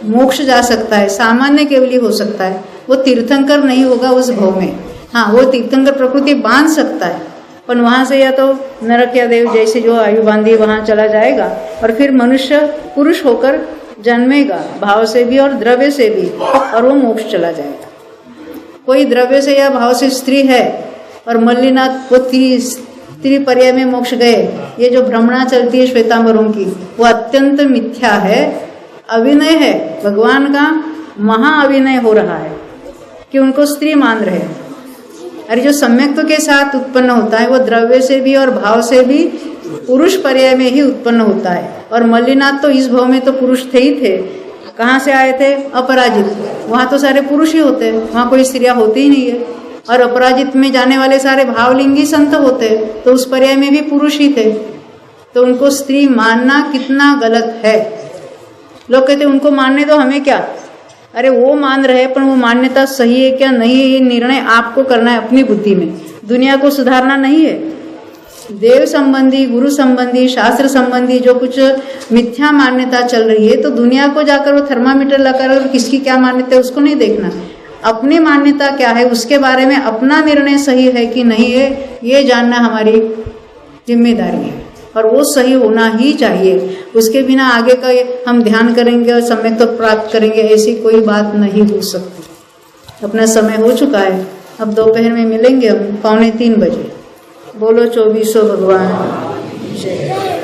मोक्ष जा सकता है, सामान्य केवली हो सकता है, वो तीर्थंकर नहीं होगा उस भाव में। हाँ, वो तीर्थंकर प्रकृति बांध सकता है, पर वहां से या तो नरक या देव जैसे जो आयु बांधी वहां चला जाएगा, और फिर मनुष्य पुरुष होकर जन्मेगा, भाव से भी और द्रव्य से भी, और वो मोक्ष चला जाएगा। कोई द्रव्य से या भाव से स्त्री है और मल्लीनाथ वो त्रिपर्याय में मोक्ष गए, ये जो भ्रमणा चलती है श्वेतांबरों की, वो अत्यंत मिथ्या है, अभिनय है, भगवान का महाअभिनय हो रहा है कि उनको स्त्री मान रहे हैं। अरे जो सम्यक्त्व के साथ उत्पन्न होता है वो द्रव्य से भी और भाव से भी पुरुष पर्याय में ही उत्पन्न होता है। और मल्लीनाथ तो इस भाव में तो पुरुष थे ही थे। कहाँ से आए थे? अपराजित। वहाँ तो सारे पुरुष ही होते हैं, वहाँ कोई स्त्रियाँ होती ही नहीं है। और अपराजित में जाने वाले सारे भावलिंगी संत होते हैं, तो उस पर्याय में भी पुरुष ही थे। तो उनको स्त्री मानना कितना गलत है। लोग कहते उनको मानने दो, हमें क्या। अरे वो मान रहे, पर वो मान्यता सही है क्या नहीं है, ये निर्णय आपको करना है अपनी बुद्धि में। दुनिया को सुधारना नहीं है। देव संबंधी, गुरु संबंधी, शास्त्र संबंधी जो कुछ मिथ्या मान्यता चल रही है, तो दुनिया को जाकर वो थर्मामीटर लगाकर किसकी क्या मान्यता है उसको नहीं देखना। अपनी मान्यता क्या है उसके बारे में अपना निर्णय सही है कि नहीं है, ये जानना हमारी जिम्मेदारी है, और वो सही होना ही चाहिए। उसके बिना आगे का हम ध्यान करेंगे और सम्यक तो प्राप्त करेंगे, ऐसी कोई बात नहीं हो सकती। अपना समय हो चुका है, अब दोपहर में मिलेंगे हम 2:45 बजे। बोलो 2400 भगवान जय।